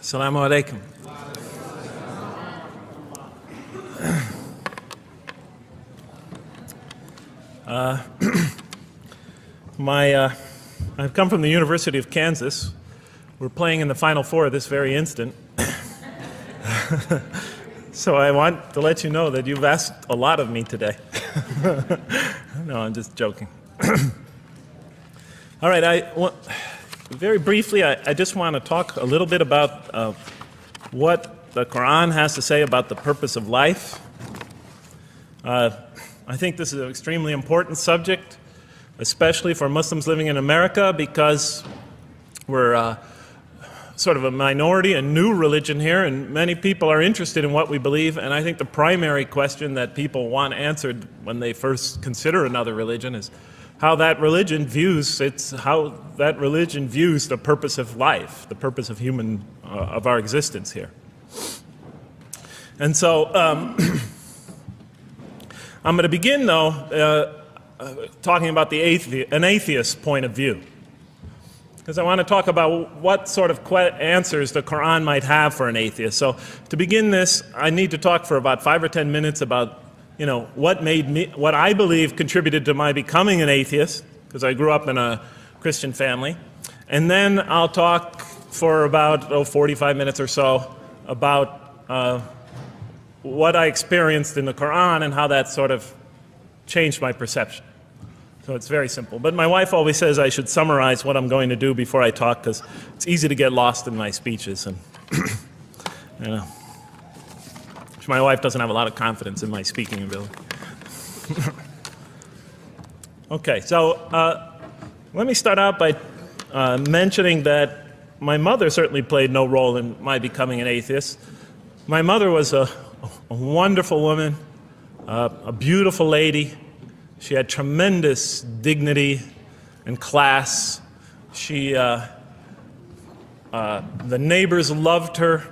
Assalamu alaikum. I've come from the University of Kansas. We're playing in the Final Four this very instant. So I want to let you know that you've asked a lot of me today. No, I'm just joking. All right, very briefly, I just want to talk a little bit about what the Qur'an has to say about the purpose of life. I think this is an extremely important subject, especially for Muslims living in America, because we're sort of a minority, a new religion here, and many people are interested in what we believe. And I think the primary question that people want answered when they first consider another religion is how that religion views the purpose of life, the purpose of of our existence here. And so I'm going to begin, though, talking about an atheist point of view, because I want to talk about what sort of answers the Qur'an might have for an atheist. So to begin this, I need to talk for about 5 or 10 minutes about what I believe contributed to my becoming an atheist, because I grew up in a Christian family. And then I'll talk for about 45 minutes or so about what I experienced in the Qur'an and how that sort of changed my perception. So it's very simple. But my wife always says I should summarize what I'm going to do before I talk, because it's easy to get lost in my speeches. And my wife doesn't have a lot of confidence in my speaking ability. Okay, so let me start out by mentioning that my mother certainly played no role in my becoming an atheist. My mother was a wonderful woman, a beautiful lady. She had tremendous dignity and class. The neighbors loved her.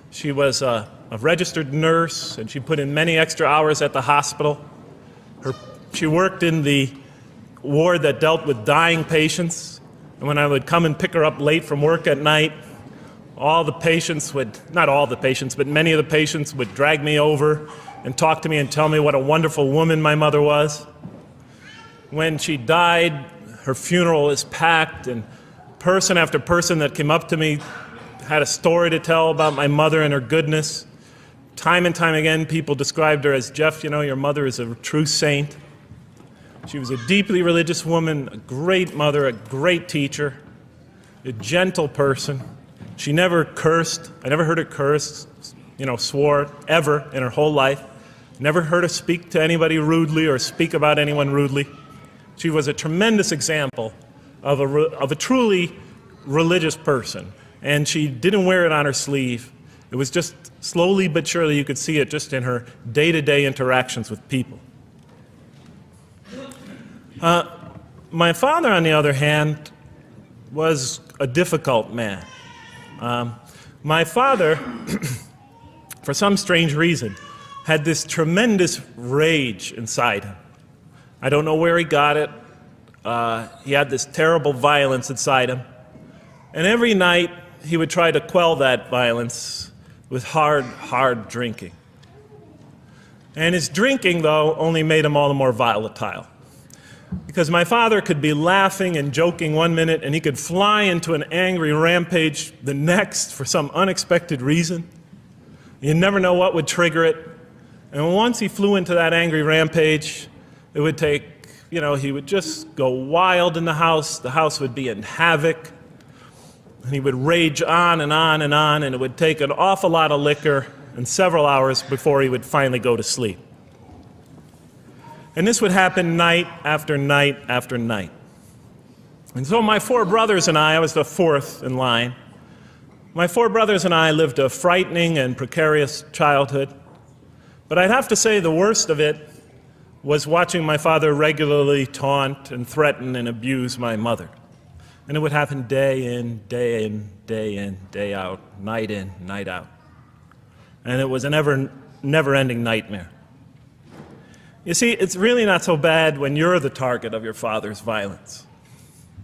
She was a registered nurse, and she put in many extra hours at the hospital. She worked in the ward that dealt with dying patients, and when I would come and pick her up late from work at night, not all the patients, but many of the patients would drag me over and talk to me and tell me what a wonderful woman my mother was. When she died, her funeral was packed, and person after person that came up to me had a story to tell about my mother and her goodness. Time and time again, people described her as, "Jeff, your mother is a true saint." She was a deeply religious woman, a great mother, a great teacher, a gentle person. She never cursed. I never heard her curse, swore, ever in her whole life. Never heard her speak to anybody rudely or speak about anyone rudely. She was a tremendous example of a truly religious person. And she didn't wear it on her sleeve. It was just slowly but surely you could see it just in her day-to-day interactions with people. My father, on the other hand, was a difficult man. My father, for some strange reason, had this tremendous rage inside him. I don't know where he got it. He had this terrible violence inside him. And every night, he would try to quell that violence with hard drinking. And his drinking, though, only made him all the more volatile. Because my father could be laughing and joking one minute, and he could fly into an angry rampage the next for some unexpected reason. You never know what would trigger it. And once he flew into that angry rampage, it would take, he would just go wild in the house would be in havoc, and he would rage on and on and on, and it would take an awful lot of liquor and several hours before he would finally go to sleep. And this would happen night after night after night. And so my 4 brothers and I was the 4th in line. My 4 brothers and I lived a frightening and precarious childhood. But I'd have to say the worst of it was watching my father regularly taunt and threaten and abuse my mother. And it would happen day in, day in, day in, day out, night in, night out. And it was a never-ending nightmare. You see, it's really not so bad when you're the target of your father's violence.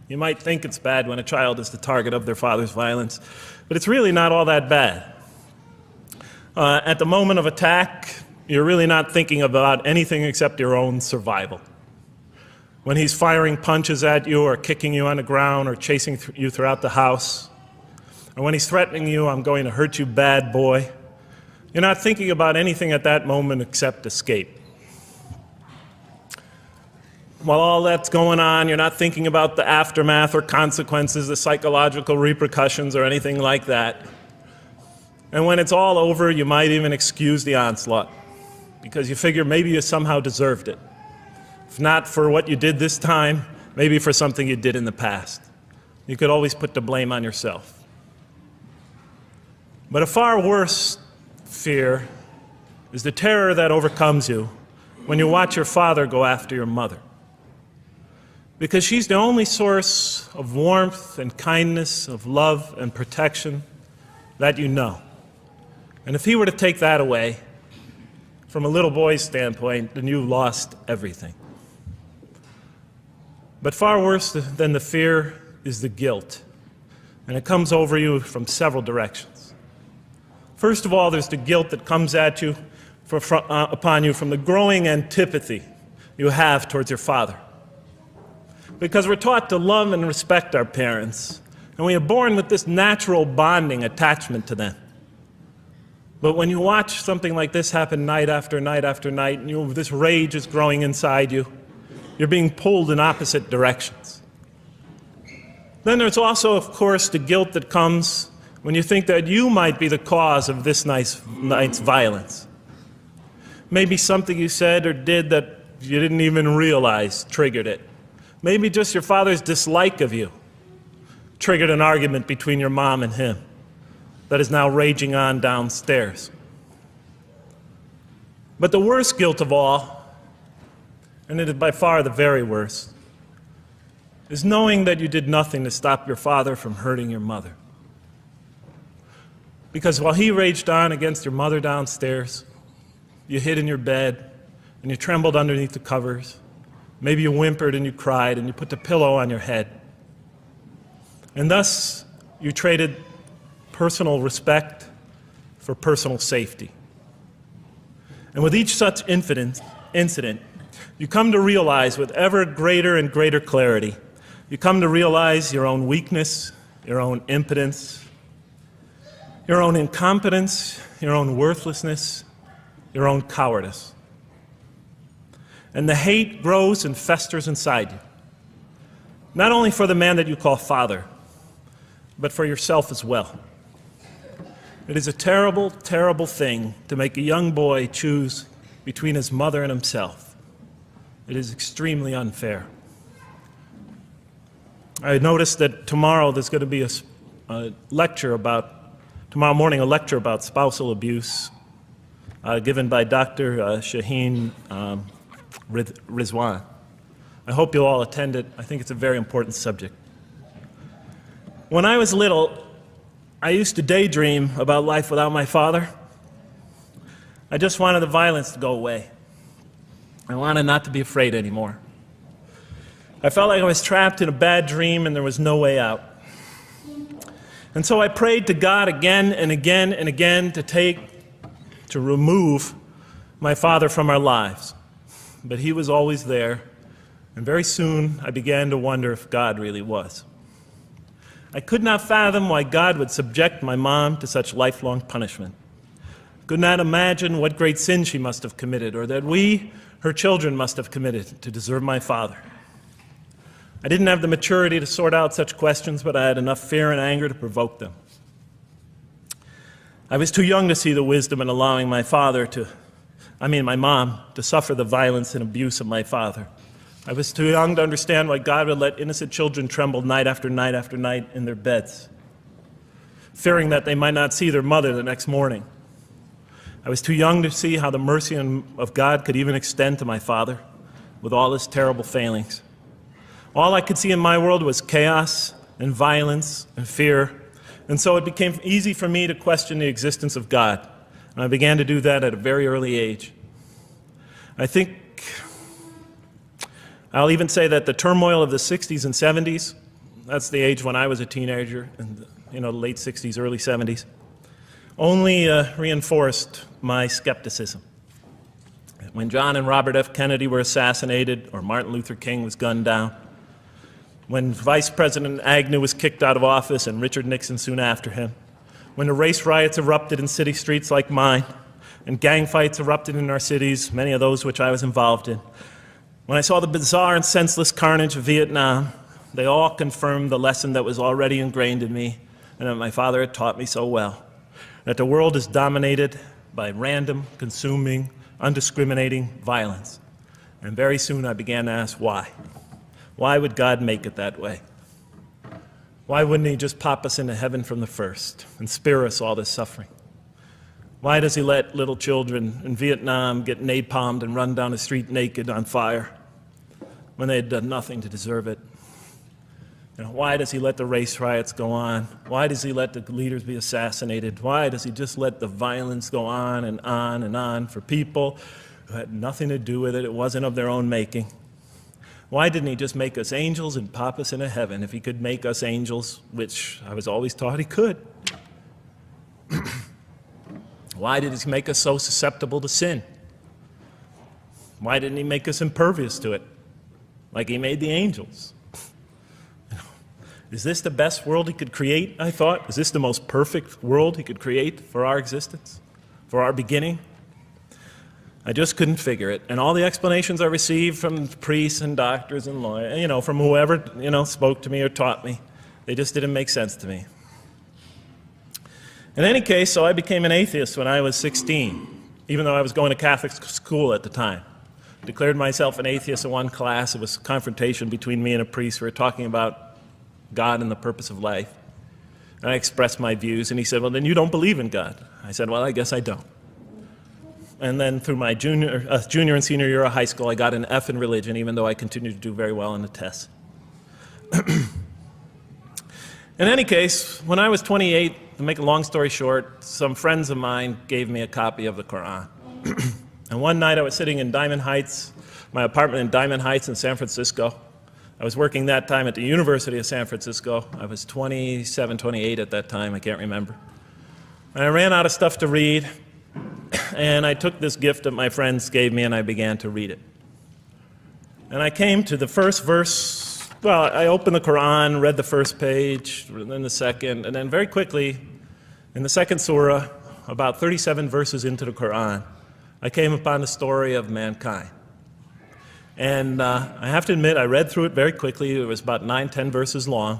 You might think it's bad when a child is the target of their father's violence, but it's really not all that bad. At the moment of attack, you're really not thinking about anything except your own survival. When he's firing punches at you or kicking you on the ground or chasing you throughout the house, or when he's threatening you, "I'm going to hurt you, bad boy," you're not thinking about anything at that moment except escape. While all that's going on, you're not thinking about the aftermath or consequences, the psychological repercussions or anything like that. And when it's all over, you might even excuse the onslaught because you figure maybe you somehow deserved it. If not for what you did this time, maybe for something you did in the past. You could always put the blame on yourself. But a far worse fear is the terror that overcomes you when you watch your father go after your mother. Because she's the only source of warmth and kindness, of love and protection that you know. And if he were to take that away, from a little boy's standpoint, then you've lost everything. But far worse than the fear is the guilt. And it comes over you from several directions. First of all, there's the guilt that comes at you upon you from the growing antipathy you have towards your father. Because we're taught to love and respect our parents, and we are born with this natural bonding attachment to them. But when you watch something like this happen night after night after night, and this rage is growing inside you, you're being pulled in opposite directions. Then there's also, of course, the guilt that comes when you think that you might be the cause of this night's violence. Maybe something you said or did that you didn't even realize triggered it. Maybe just your father's dislike of you triggered an argument between your mom and him that is now raging on downstairs. But the worst guilt of all, and it is by far the very worst, is knowing that you did nothing to stop your father from hurting your mother. Because while he raged on against your mother downstairs, you hid in your bed and you trembled underneath the covers. Maybe you whimpered and you cried and you put the pillow on your head. And thus, you traded personal respect for personal safety. And with each such incident, you come to realize with ever greater and greater clarity, you come to realize your own weakness, your own impotence, your own incompetence, your own worthlessness, your own cowardice. And the hate grows and festers inside you, not only for the man that you call father, but for yourself as well. It is a terrible, terrible thing to make a young boy choose between his mother and himself. It is extremely unfair. I noticed that tomorrow there's going to be tomorrow morning a lecture about spousal abuse given by Dr. Shaheen Rizwan. I hope you'll all attend it. I think it's a very important subject. When I was little, I used to daydream about life without my father. I just wanted the violence to go away. I wanted not to be afraid anymore. I felt like I was trapped in a bad dream and there was no way out. And so I prayed to God again and again and again to remove my father from our lives. But he was always there, and very soon I began to wonder if God really was. I could not fathom why God would subject my mom to such lifelong punishment. I could not imagine what great sin she must have committed, or that we, her children, must have committed to deserve my father. I didn't have the maturity to sort out such questions, but I had enough fear and anger to provoke them. I was too young to see the wisdom in allowing my mom to suffer the violence and abuse of my father. I was too young to understand why God would let innocent children tremble night after night after night in their beds, fearing that they might not see their mother the next morning. I was too young to see how the mercy of God could even extend to my father with all his terrible failings. All I could see in my world was chaos and violence and fear, and so it became easy for me to question the existence of God. And I began to do that at a very early age. I'll even say that the turmoil of the 60s and 70s That's the age when I was a teenager in the late 60s, early 70s, only reinforced my skepticism. When John and Robert F. Kennedy were assassinated, or Martin Luther King was gunned down, when Vice President Agnew was kicked out of office and Richard Nixon soon after him, when the race riots erupted in city streets like mine, and gang fights erupted in our cities, many of those which I was involved in, when I saw the bizarre and senseless carnage of Vietnam, they all confirmed the lesson that was already ingrained in me and that my father had taught me so well, that the world is dominated by random, consuming, undiscriminating violence. And very soon I began to ask why. Why would God make it that way? Why wouldn't he just pop us into heaven from the first and spare us all this suffering? Why does he let little children in Vietnam get napalmed and run down the street naked on fire when they had done nothing to deserve it? Why does he let the race riots go on? Why does he let the leaders be assassinated? Why does he just let the violence go on and on and on for people who had nothing to do with it? It wasn't of their own making. Why didn't he just make us angels and pop us into heaven if he could make us angels, which I was always taught he could? Why did he make us so susceptible to sin? Why didn't he make us impervious to it, like he made the angels? Is this the best world he could create, I thought? Is this the most perfect world he could create for our existence, for our beginning? I just couldn't figure it. And all the explanations I received from priests and doctors and lawyers, from whoever, spoke to me or taught me, they just didn't make sense to me. In any case, so I became an atheist when I was 16, even though I was going to Catholic school at the time. I declared myself an atheist in one class. It was a confrontation between me and a priest. We were talking about God and the purpose of life. And I expressed my views, and he said, well, then you don't believe in God. I said, well, I guess I don't. And then through my junior and senior year of high school, I got an F in religion, even though I continued to do very well in the tests. In any case, when I was 28, to make a long story short, some friends of mine gave me a copy of the Qur'an. And one night I was sitting in Diamond Heights, my apartment in Diamond Heights in San Francisco. I was working that time at the University of San Francisco. I was 27, 28 at that time, I can't remember. And I ran out of stuff to read, and I took this gift that my friends gave me and I began to read it. And I came to the first verse. Well, I opened the Qur'an, read the first page, then the second, and then very quickly, in the second surah, about 37 verses into the Qur'an, I came upon the story of mankind. And I have to admit, I read through it very quickly. It was about 9, 10 verses long,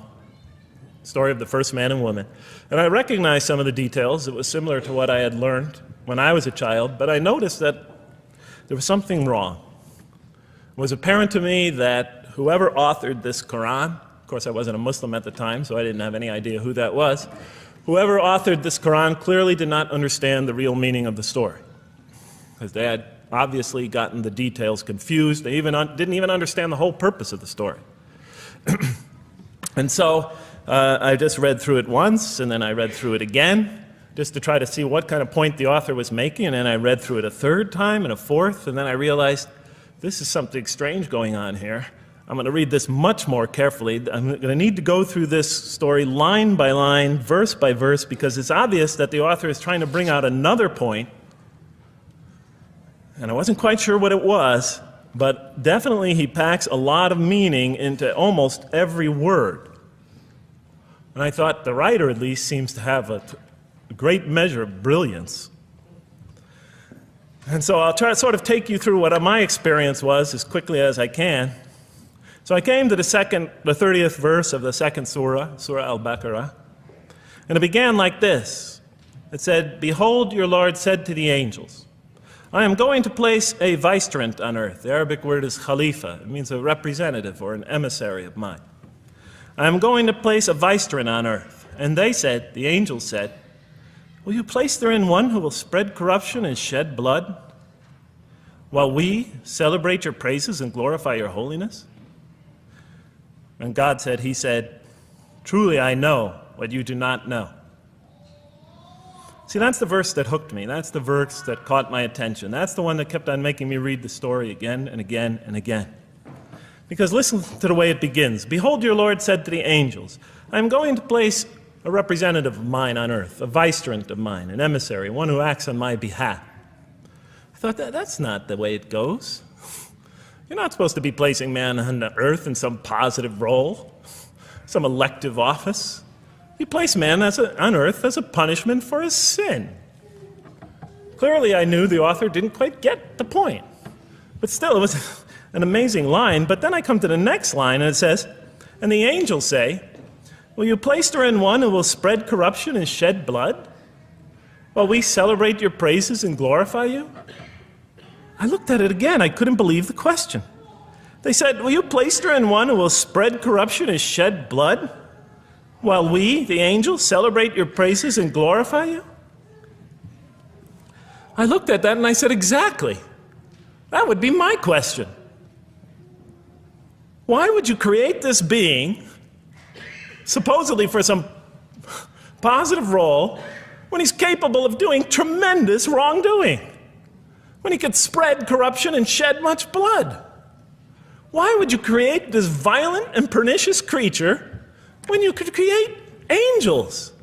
story of the first man and woman. And I recognized some of the details. It was similar to what I had learned when I was a child, but I noticed that there was something wrong. It was apparent to me that whoever authored this Quran, of course I wasn't a Muslim at the time, so I didn't have any idea who that was, whoever authored this Quran clearly did not understand the real meaning of the story, because they had obviously gotten the details confused. They didn't even understand the whole purpose of the story. And so I just read through it once, and then I read through it again, just to try to see what kind of point the author was making, and then I read through it a third time and a fourth, and then I realized this is something strange going on here. I'm going to read this much more carefully. I'm going to need to go through this story line by line, verse by verse, because it's obvious that the author is trying to bring out another point. And I wasn't quite sure what it was, but definitely he packs a lot of meaning into almost every word. And I thought the writer at least seems to have a great measure of brilliance. And so I'll try to sort of take you through what my experience was as quickly as I can. So I came to the 30th verse of the second surah, Surah Al-Baqarah, and it began like this. It said, "Behold, your Lord said to the angels, I am going to place a vicegerent on earth." The Arabic word is khalifa. It means a representative or an emissary of mine. "I am going to place a vicegerent on earth." And they said, the angels said, "Will you place therein one who will spread corruption and shed blood, while we celebrate your praises and glorify your holiness?" And God said, he said, "Truly I know what you do not know." See, that's the verse that hooked me. That's the verse that caught my attention. That's the one that kept on making me read the story again and again and again. Because listen to the way it begins. Behold, your Lord said to the angels, I am going to place a representative of mine on earth, a vicegerent of mine, an emissary, one who acts on my behalf. I thought, that's not the way it goes. You're not supposed to be placing man on earth in some positive role, some elective office. You place man on earth as a punishment for his sin. Clearly, I knew the author didn't quite get the point. But still, it was an amazing line. But then I come to the next line, and it says, and the angels say, will you place her in one who will spread corruption and shed blood, while we celebrate your praises and glorify you? I looked at it again. I couldn't believe the question. They said, will you place her in one who will spread corruption and shed blood, while we, the angels, celebrate your praises and glorify you? I looked at that and I said, exactly. That would be my question. Why would you create this being, supposedly for some positive role, when he's capable of doing tremendous wrongdoing? When he could spread corruption and shed much blood? Why would you create this violent and pernicious creature when you could create angels?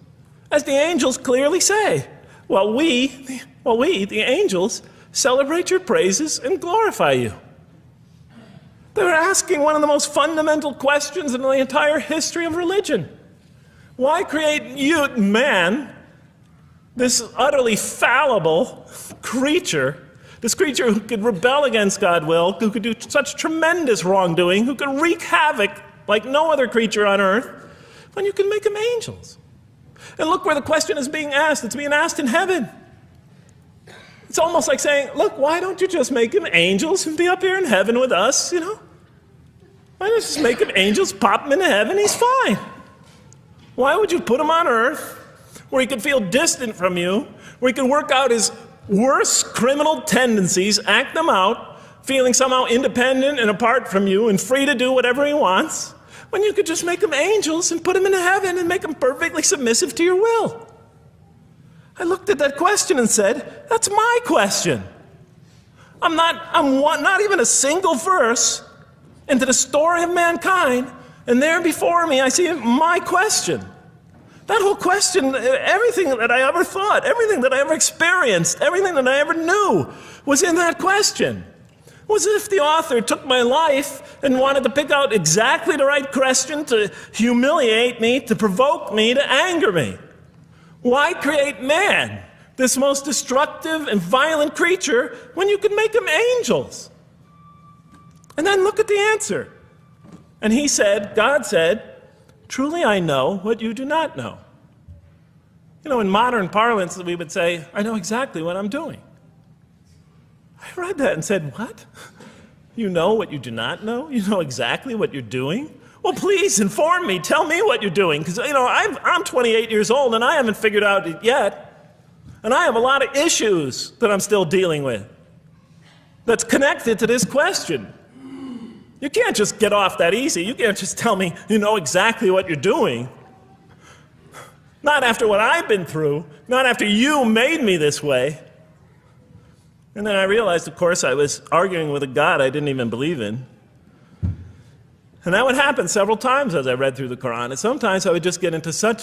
As the angels clearly say, well, we, the angels, celebrate your praises and glorify you. They were asking one of the most fundamental questions in the entire history of religion. Why create you, man, this utterly fallible creature, this creature who could rebel against God's will, who could do such tremendous wrongdoing, who could wreak havoc like no other creature on earth, when you can make them angels? And look where the question is being asked. It's being asked in heaven. It's almost like saying, look, why don't you just make them angels and be up here in heaven with us, you know? Why don't you just make them angels, pop them into heaven, he's fine. Why would you put him on earth where he could feel distant from you, where he could work out his worst criminal tendencies, act them out, feeling somehow independent and apart from you and free to do whatever he wants, when you could just make them angels and put them into heaven and make them perfectly submissive to your will? I looked at that question and said, that's my question. I'm not even a single verse into the story of mankind, and there before me I see my question. That whole question, everything that I ever thought, everything that I ever experienced, everything that I ever knew was in that question. It was as if the author took my life and wanted to pick out exactly the right question to humiliate me, to provoke me, to anger me. Why create man, this most destructive and violent creature, when you could make them angels? And then look at the answer. And he said, God said, truly I know what you do not know. You know, in modern parlance, we would say, I know exactly what I'm doing. I read that and said, what? You know what you do not know? You know exactly what you're doing? Well, please inform me. Tell me what you're doing. Because, you know, I'm 28 years old and I haven't figured out it yet. And I have a lot of issues that I'm still dealing with that's connected to this question. You can't just get off that easy. You can't just tell me you know exactly what you're doing. Not after what I've been through. Not after you made me this way. And then I realized, of course, I was arguing with a God I didn't even believe in. And that would happen several times as I read through the Qur'an. And sometimes I would just get into so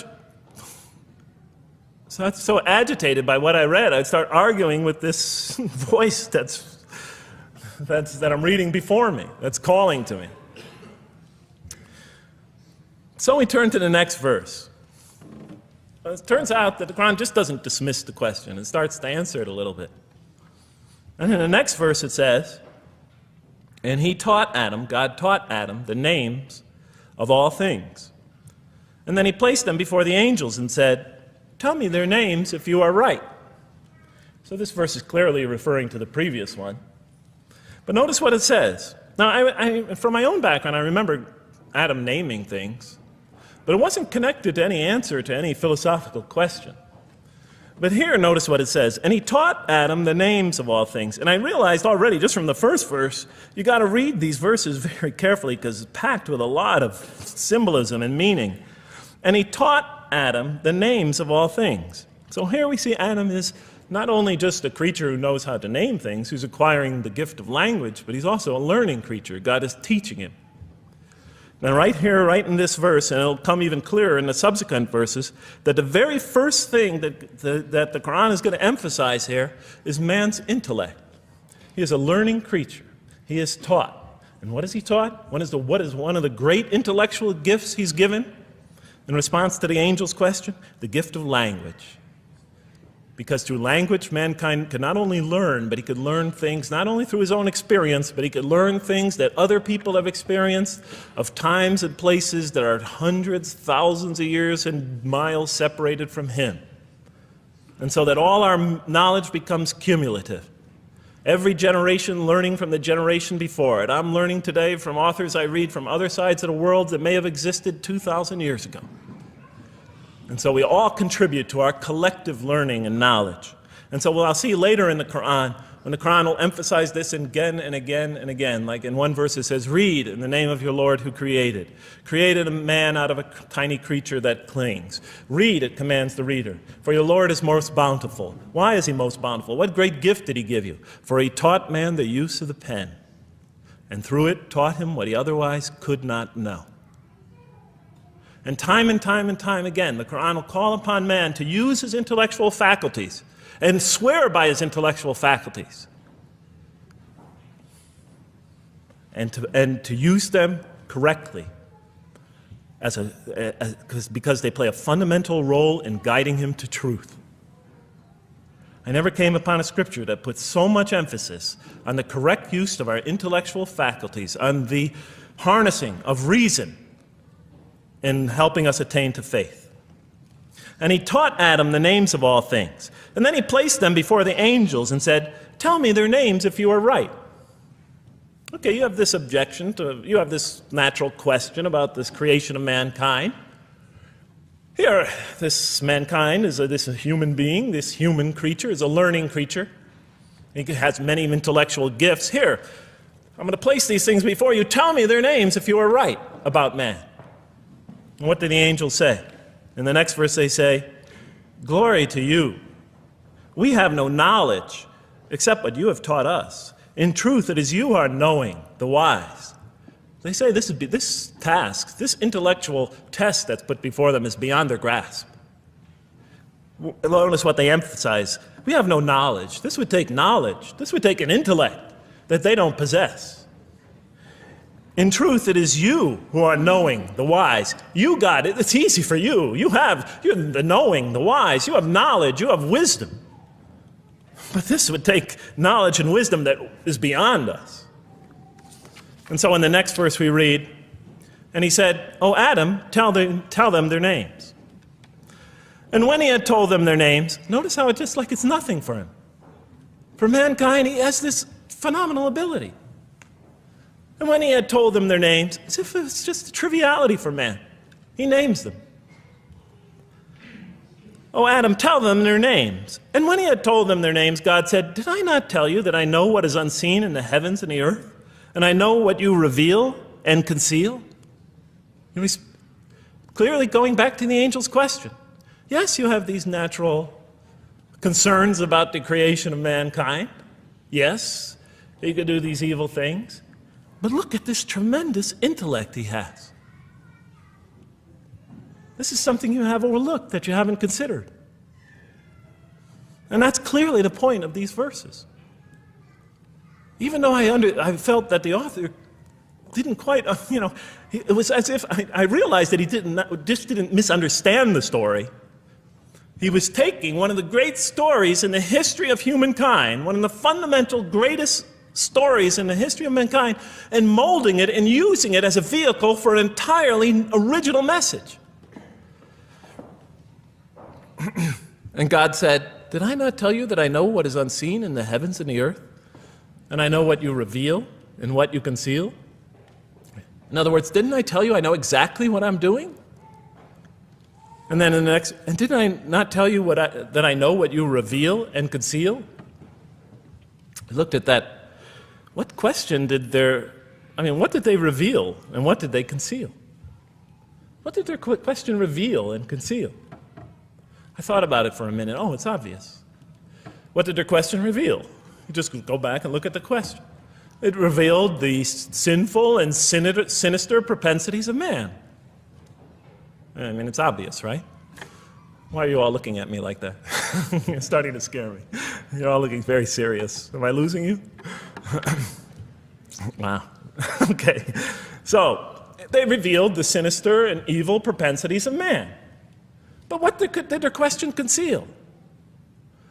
agitated by what I read, I'd start arguing with this voice that I'm reading before me, that's calling to me. So we turn to the next verse. Well, it turns out that the Qur'an just doesn't dismiss the question. It starts to answer it a little bit. And in the next verse it says, and he taught Adam, God taught Adam, the names of all things. And then he placed them before the angels and said, tell me their names if you are right. So this verse is clearly referring to the previous one. But notice what it says. Now, from my own background, I remember Adam naming things, but it wasn't connected to any answer to any philosophical question. But here, notice what it says. And he taught Adam the names of all things. And I realized already, just from the first verse, you got to read these verses very carefully because it's packed with a lot of symbolism and meaning. And he taught Adam the names of all things. So here we see Adam is not only just a creature who knows how to name things, who's acquiring the gift of language, but he's also a learning creature. God is teaching him. And right here, right in this verse, and it'll come even clearer in the subsequent verses, that the very first thing that the Qur'an is going to emphasize here is man's intellect. He is a learning creature. He is taught. And what is he taught? What is one of the great intellectual gifts he's given in response to the angel's question? The gift of language. Because through language, mankind could not only learn, but he could learn things not only through his own experience, but he could learn things that other people have experienced of times and places that are hundreds, thousands of years and miles separated from him. And so that all our knowledge becomes cumulative. Every generation learning from the generation before it. I'm learning today from authors I read from other sides of the world that may have existed 2,000 years ago. And so we all contribute to our collective learning and knowledge. And so I'll see later in the Qur'an, when the Qur'an will emphasize this again and again and again. Like in one verse it says, read in the name of your Lord who created. Created a man out of a tiny creature that clings. Read, it commands the reader. For your Lord is most bountiful. Why is he most bountiful? What great gift did he give you? For he taught man the use of the pen. And through it taught him what he otherwise could not know. And time again, the Qur'an will call upon man to use his intellectual faculties and swear by his intellectual faculties and to use them correctly because they play a fundamental role in guiding him to truth. I never came upon a scripture that puts so much emphasis on the correct use of our intellectual faculties, on the harnessing of reason in helping us attain to faith. And he taught Adam the names of all things. And then he placed them before the angels and said, tell me their names if you are right. Okay, you have this objection, you have this natural question about this creation of mankind. Here, this mankind is this human being, this human creature is a learning creature. He has many intellectual gifts. Here, I'm going to place these things before you. Tell me their names if you are right about man. And what did the angels say? In the next verse they say, glory to you. We have no knowledge except what you have taught us. In truth, it is you who are knowing, the wise. They say this task, this intellectual test that's put before them is beyond their grasp. Notice what they emphasize. We have no knowledge. This would take knowledge. This would take an intellect that they don't possess. In truth, it is you who are knowing, the wise. You got it. It's easy for you. You're the knowing, the wise. You have knowledge. You have wisdom. But this would take knowledge and wisdom that is beyond us. And so in the next verse we read, and he said, "O Adam, tell them their names." And when he had told them their names, notice how it's nothing for him. For mankind, he has this phenomenal ability. And when he had told them their names, as if it was just a triviality for man, he names them. "O Adam, tell them their names." And when he had told them their names, God said, "Did I not tell you that I know what is unseen in the heavens and the earth? And I know what you reveal and conceal?" He was clearly going back to the angel's question. Yes, you have these natural concerns about the creation of mankind. Yes, he could do these evil things. But look at this tremendous intellect he has. This is something you have overlooked, that you haven't considered. And that's clearly the point of these verses. Even though I felt that the author didn't quite, it was as if I realized that he didn't misunderstand the story. He was taking one of the great stories in the history of humankind, one of the fundamental greatest stories in the history of mankind, and molding it and using it as a vehicle for an entirely original message. And God said, "Did I not tell you that I know what is unseen in the heavens and the earth? And I know what you reveal and what you conceal?" In other words, didn't I tell you I know exactly what I'm doing? And then in the next, and didn't I not tell you that I know what you reveal and conceal? I looked at that. What question what did they reveal and what did they conceal? What did their question reveal and conceal? I thought about it for a minute. Oh, it's obvious. What did their question reveal? You just go back and look at the question. It revealed the sinful and sinister propensities of man. I mean, it's obvious, right? Why are you all looking at me like that? You're starting to scare me. You're all looking very serious. Am I losing you? Wow. Okay. So, they revealed the sinister and evil propensities of man. But what did their question conceal?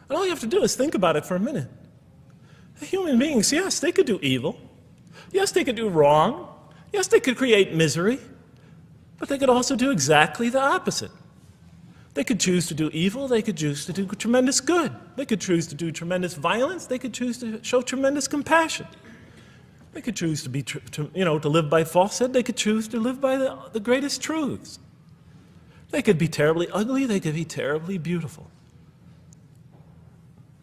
And all you have to do is think about it for a minute. Human beings, yes, they could do evil. Yes, they could do wrong. Yes, they could create misery. But they could also do exactly the opposite. They could choose to do evil. They could choose to do tremendous good. They could choose to do tremendous violence. They could choose to show tremendous compassion. They could choose to be, to live by falsehood. They could choose to live by the greatest truths. They could be terribly ugly. They could be terribly beautiful.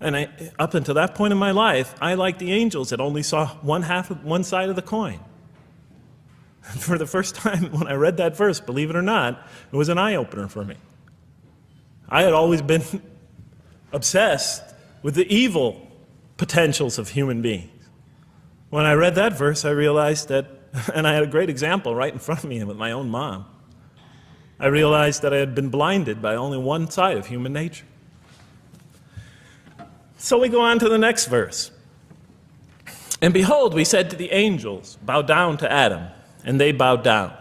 And up until that point in my life, I, like the angels, that only saw one side of the coin. And for the first time when I read that verse, believe it or not, it was an eye-opener for me. I had always been obsessed with the evil potentials of human beings. When I read that verse, I realized that, and I had a great example right in front of me with my own mom, I realized that I had been blinded by only one side of human nature. So we go on to the next verse. And behold, we said to the angels, bow down to Adam, and they bowed down.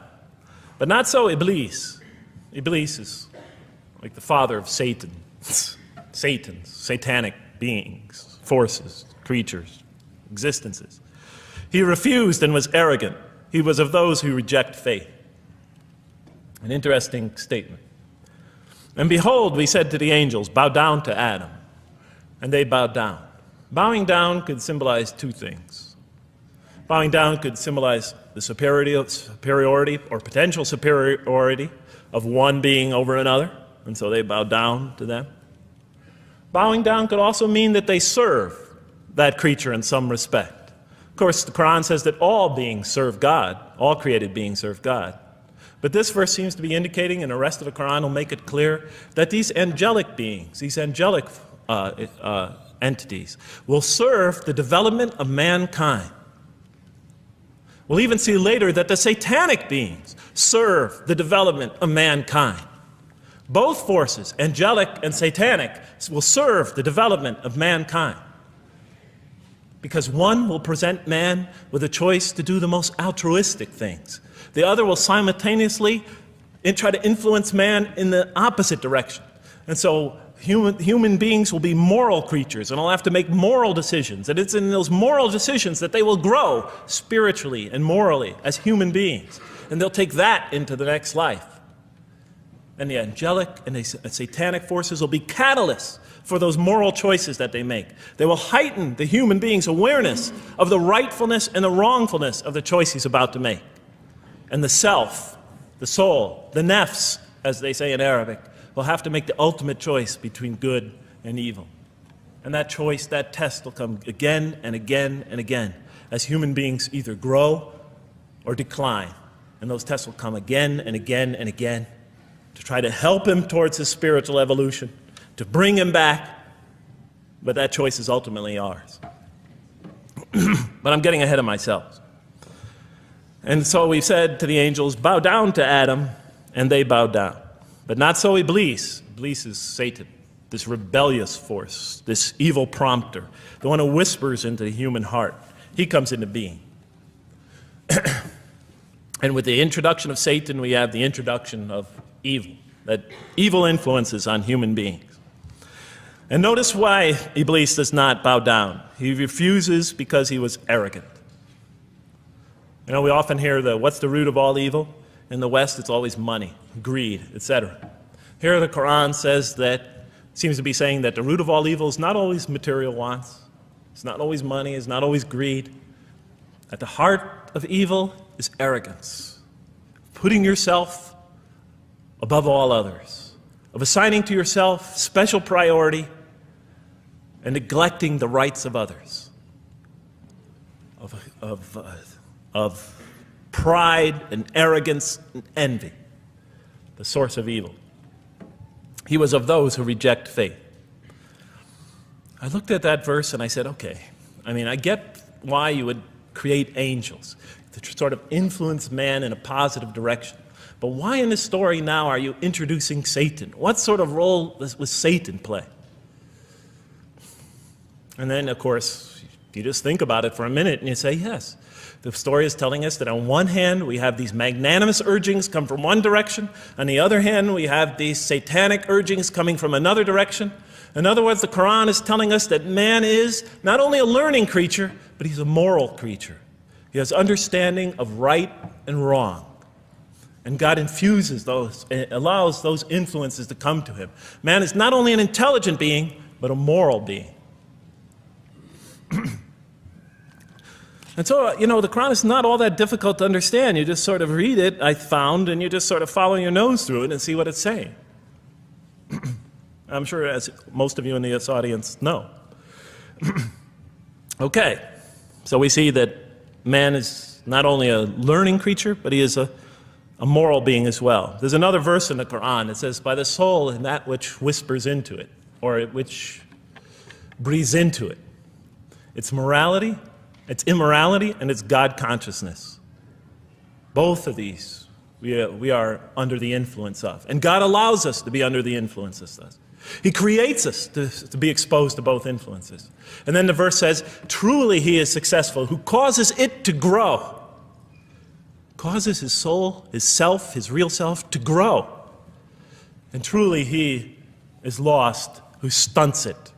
But not so Iblis. Iblis is like the father of Satan. Satans, satanic beings, forces, creatures, existences. He refused and was arrogant. He was of those who reject faith. An interesting statement. And behold, we said to the angels, bow down to Adam. And they bowed down. Bowing down could symbolize two things. Bowing down could symbolize the superiority or potential superiority of one being over another, and so they bowed down to them. Bowing down could also mean that they serve that creature in some respect. Of course, the Qur'an says that all beings serve God, all created beings serve God. But this verse seems to be indicating, and the rest of the Qur'an will make it clear, that these angelic beings, these angelic entities, will serve the development of mankind. We'll even see later that the satanic beings serve the development of mankind. Both forces, angelic and satanic, will serve the development of mankind. Because one will present man with a choice to do the most altruistic things. The other will simultaneously try to influence man in the opposite direction. And so human beings will be moral creatures, and will have to make moral decisions. And it's in those moral decisions that they will grow spiritually and morally as human beings. And they'll take that into the next life. And the angelic and the satanic forces will be catalysts for those moral choices that they make. They will heighten the human being's awareness of the rightfulness and the wrongfulness of the choice he's about to make. And the self, the soul, the nafs, as they say in Arabic, will have to make the ultimate choice between good and evil. And that choice, that test will come again and again and again as human beings either grow or decline. And those tests will come again and again and again to try to help him towards his spiritual evolution, to bring him back, but that choice is ultimately ours. But I'm getting ahead of myself. And so we said to the angels, bow down to Adam, and they bowed down. But not so Iblis. Iblis is Satan, this rebellious force, this evil prompter, the one who whispers into the human heart. He comes into being. And with the introduction of Satan, we have the introduction of evil, that evil influences on human beings. And notice why Iblis does not bow down. He refuses because he was arrogant. You know, we often hear what's the root of all evil? In the West, it's always money, greed, etc. Here the Quran says that, seems to be saying that the root of all evil is not always material wants. It's not always money, it's not always greed. At the heart of evil is arrogance, putting yourself above all others, of assigning to yourself special priority and neglecting the rights of others, of pride and arrogance and envy, the source of evil. He was of those who reject faith. I looked at that verse and I said, okay, I mean, I get why you would create angels, to sort of influence man in a positive direction. But why in this story now are you introducing Satan? What sort of role was Satan play? And then, of course, you just think about it for a minute and you say, yes. The story is telling us that on one hand, we have these magnanimous urgings come from one direction. On the other hand, we have these satanic urgings coming from another direction. In other words, the Qur'an is telling us that man is not only a learning creature, but he's a moral creature. He has understanding of right and wrong. And God infuses those, allows those influences to come to him. Man is not only an intelligent being, but a moral being. And so, the Qur'an is not all that difficult to understand. You just sort of read it, I found, and you just sort of follow your nose through it and see what it's saying. I'm sure, as most of you in this audience know. Okay, so we see that man is not only a learning creature, but he is a moral being as well. There's another verse in the Qur'an that says, by the soul and that which whispers into it, or which breathes into it. It's morality, it's immorality, and it's God consciousness. Both of these we are under the influence of. And God allows us to be under the influences of. He creates us to be exposed to both influences. And then the verse says, truly he is successful, who causes it to grow. Causes his soul, his self, his real self to grow. And truly he is lost, who stunts it,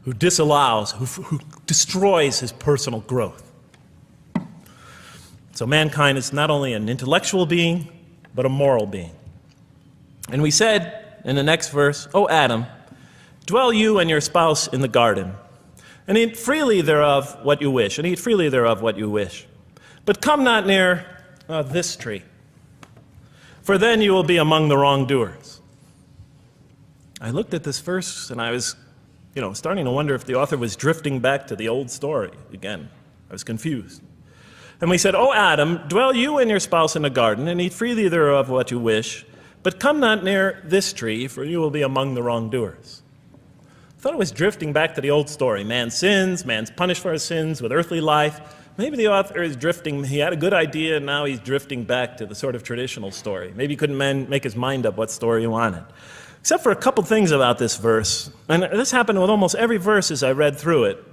who disallows, who destroys his personal growth. So mankind is not only an intellectual being, but a moral being. And we said in the next verse, O Adam, dwell you and your spouse in the garden, and eat freely thereof what you wish, and eat freely thereof what you wish. But come not near this tree, for then you will be among the wrongdoers. I looked at this verse and I was starting to wonder if the author was drifting back to the old story again. I was confused. And we said, O Adam, dwell you and your spouse in the garden, and eat freely thereof what you wish, but come not near this tree, for you will be among the wrongdoers. I thought it was drifting back to the old story. Man sins, man's punished for his sins with earthly life. Maybe the author is drifting, he had a good idea, and now he's drifting back to the sort of traditional story. Maybe he couldn't make his mind up what story he wanted. Except for a couple things about this verse, and this happened with almost every verse as I read through it,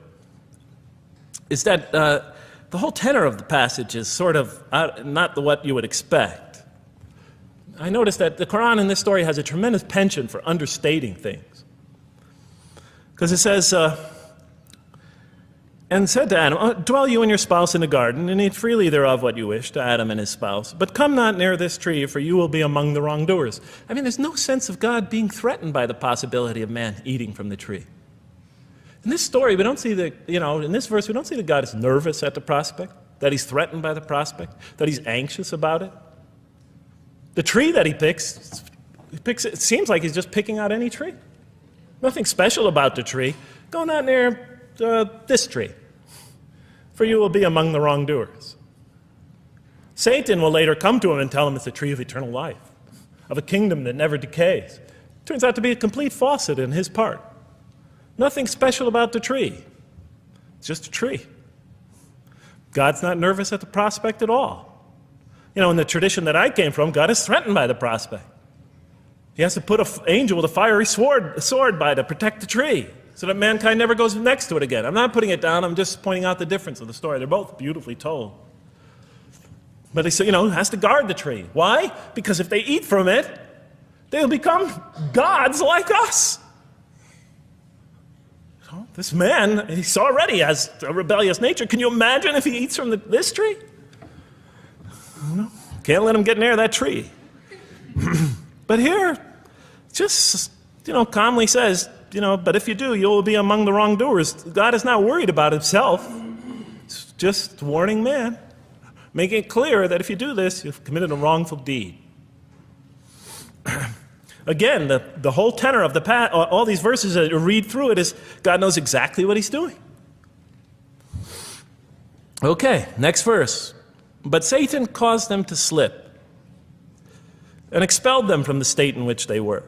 is that the whole tenor of the passage is sort of not what you would expect. I noticed that the Qur'an in this story has a tremendous penchant for understating things. Because it says, and said to Adam, dwell you and your spouse in the garden, and eat freely thereof what you wish, to Adam and his spouse. But come not near this tree, for you will be among the wrongdoers. I mean, there's no sense of God being threatened by the possibility of man eating from the tree. In this story, we don't see in this verse, we don't see that God is nervous at the prospect, that he's threatened by the prospect, that he's anxious about it. The tree that he picks, it seems like he's just picking out any tree. Nothing special about the tree. Go not near this tree, for you will be among the wrongdoers. Satan will later come to him and tell him it's a tree of eternal life, of a kingdom that never decays. Turns out to be a complete falsehood in his part. Nothing special about the tree. It's just a tree. God's not nervous at the prospect at all. In the tradition that I came from, God is threatened by the prospect. He has to put an angel with a fiery sword by to protect the tree, so that mankind never goes next to it again. I'm not putting it down, I'm just pointing out the difference of the story. They're both beautifully told. But he has to guard the tree. Why? Because if they eat from it, they'll become gods like us. So this man, he already has a rebellious nature. Can you imagine if he eats from this tree? Can't let him get near that tree. But here, just, calmly says, but if you do, you will be among the wrongdoers. God is not worried about himself. It's just warning man, making it clear that if you do this, you've committed a wrongful deed. Again, the whole tenor of all these verses that you read through it is God knows exactly what he's doing. Okay, next verse. But Satan caused them to slip and expelled them from the state in which they were.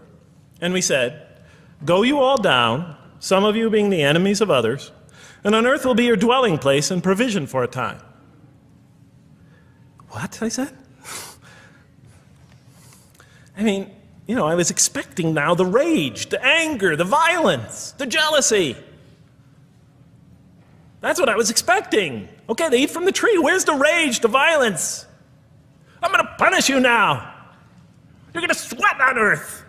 And we said, go you all down, some of you being the enemies of others, and on earth will be your dwelling place and provision for a time. What? I said. I mean, you know, I was expecting now the rage, the anger, the violence, the jealousy. That's what I was expecting. Okay, they eat from the tree. Where's the rage, the violence? I'm going to punish you now. You're going to sweat on earth.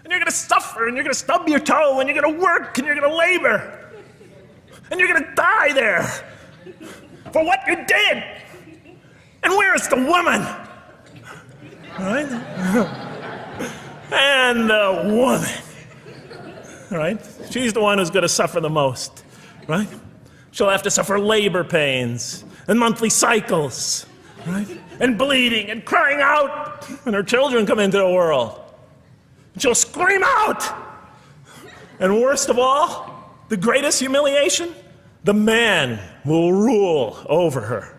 And you're going to suffer, and you're going to stub your toe, and you're going to work, and you're going to labor. And you're going to die there for what you did. And where is the woman? All right? And the woman, right? She's the one who's going to suffer the most, right? She'll have to suffer labor pains and monthly cycles, right? And bleeding and crying out when her children come into the world. And she'll scream out. And worst of all, the greatest humiliation, the man will rule over her.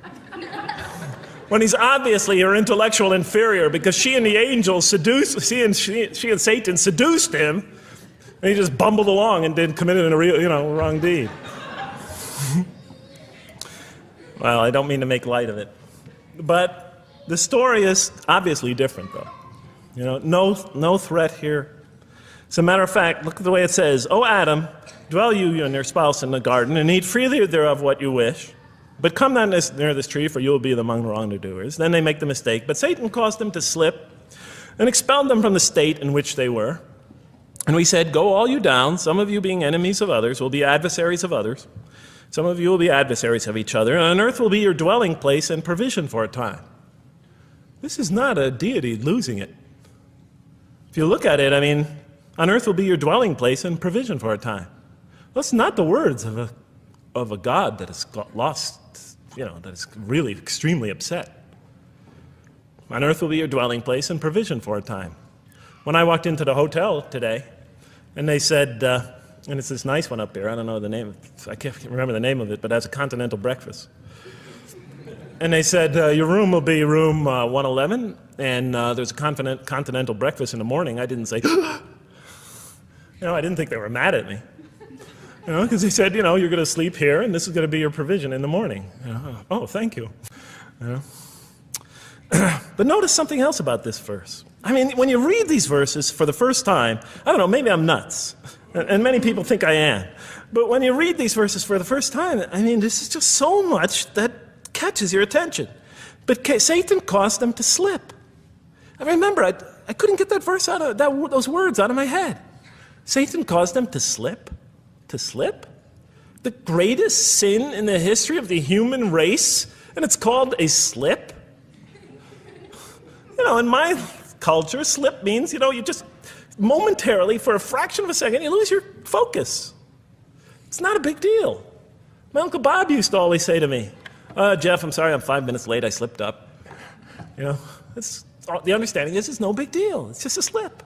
When he's obviously her intellectual inferior because she and the angels she and Satan seduced him, and he just bumbled along and committed a real, wrong deed. Well, I don't mean to make light of it, but the story is obviously different, though. No threat here. As a matter of fact, look at the way it says, "O Adam, dwell you and your spouse in the garden, and eat freely thereof what you wish. But come not near this tree, for you will be among the wrongdoers." Then they make the mistake. But Satan caused them to slip and expelled them from the state in which they were. And we said, "Go all you down, some of you being enemies of others, will be adversaries of others. Some of you will be adversaries of each other, and on earth will be your dwelling place and provision for a time." This is not a deity losing it. If you look at it, I mean, on earth will be your dwelling place and provision for a time. That's not the words of a God that has lost, that is really extremely upset. On earth will be your dwelling place and provision for a time. When I walked into the hotel today, and they said, and it's this nice one up here, I don't know the name, I can't remember the name of it, but it has a continental breakfast. And they said, your room will be room 111, and there's a continental breakfast in the morning. I didn't say, I didn't think they were mad at me. Because they said, you're going to sleep here, and this is going to be your provision in the morning. Oh, thank you. But notice something else about this verse. I mean, when you read these verses for the first time, I don't know, maybe I'm nuts, and many people think I am. But when you read these verses for the first time, I mean, this is just so much that catches your attention. But Satan caused them to slip. I remember, I couldn't get that verse out of those words out of my head. Satan caused them to slip. To slip? The greatest sin in the history of the human race, and it's called a slip? In my culture, slip means, you just momentarily, for a fraction of a second, you lose your focus. It's not a big deal. My Uncle Bob used to always say to me, Jeff, I'm sorry I'm 5 minutes late, I slipped up. The understanding is it's no big deal. It's just a slip.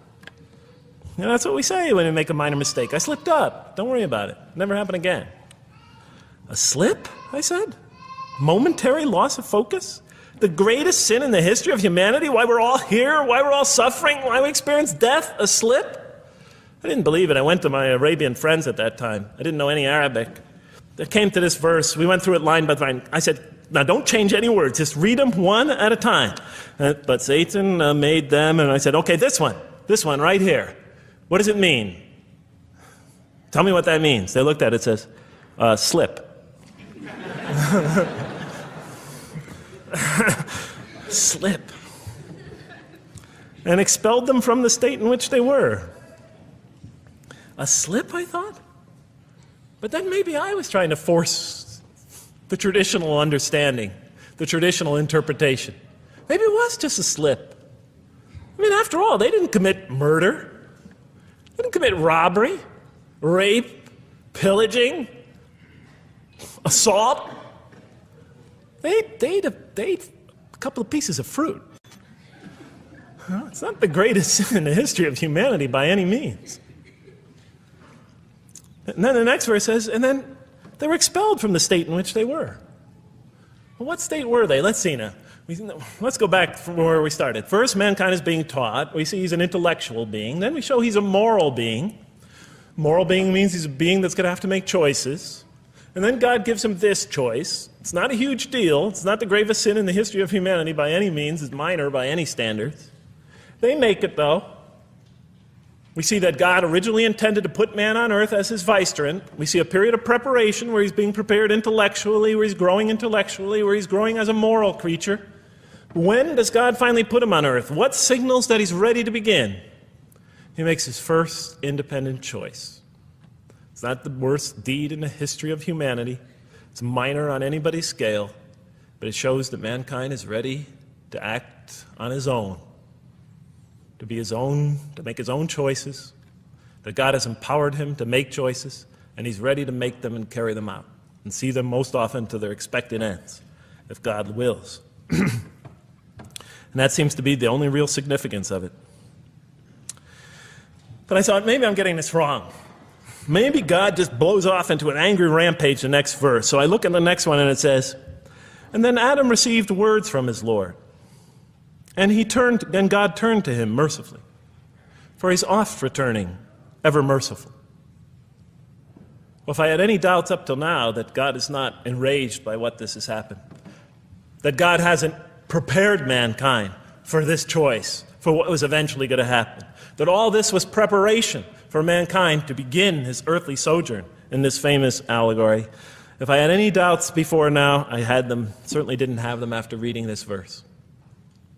That's what we say when we make a minor mistake. I slipped up. Don't worry about it. Never happen again. A slip, I said? Momentary loss of focus? The greatest sin in the history of humanity? Why we're all here? Why we're all suffering? Why we experience death? A slip? I didn't believe it. I went to my Arabian friends at that time. I didn't know any Arabic. They came to this verse. We went through it line by line. I said, now don't change any words. Just read them one at a time. But Satan made them, and I said, okay, this one right here. What does it mean? Tell me what that means. They looked at it, it says, slip. Slip. And expelled them from the state in which they were. A slip, I thought? But then maybe I was trying to force the traditional understanding, the traditional interpretation. Maybe it was just a slip. I mean, after all, they didn't commit murder. They didn't commit robbery, rape, pillaging, assault. They ate a couple of pieces of fruit. It's not the greatest sin in the history of humanity by any means. And then the next verse says, and then they were expelled from the state in which they were. Well, what state were they? Let's see now. Let's go back from where we started. First, mankind is being taught. We see he's an intellectual being. Then we show he's a moral being. Moral being means he's a being that's going to have to make choices. And then God gives him this choice. It's not a huge deal. It's not the gravest sin in the history of humanity by any means. It's minor by any standards. They make it, though. We see that God originally intended to put man on earth as his vicegerent. We see a period of preparation where he's being prepared intellectually, where he's growing intellectually, where he's growing as a moral creature. When does God finally put him on earth? What signals that he's ready to begin? He makes his first independent choice. It's not the worst deed in the history of humanity. It's minor on anybody's scale, but it shows that mankind is ready to act on his own, to be his own, to make his own choices, that God has empowered him to make choices, and he's ready to make them and carry them out, and see them most often to their expected ends, if God wills. And that seems to be the only real significance of it. But I thought, maybe I'm getting this wrong. Maybe God just blows off into an angry rampage the next verse. So I look at the next one and it says, and then Adam received words from his Lord. And God turned to him mercifully, for he's oft returning, ever merciful. Well, if I had any doubts up till now that God is not enraged by what this has happened, that God hasn't prepared mankind for this choice, for what was eventually going to happen, that all this was preparation for mankind to begin his earthly sojourn in this famous allegory. If I had any doubts before now, I had them, certainly didn't have them after reading this verse.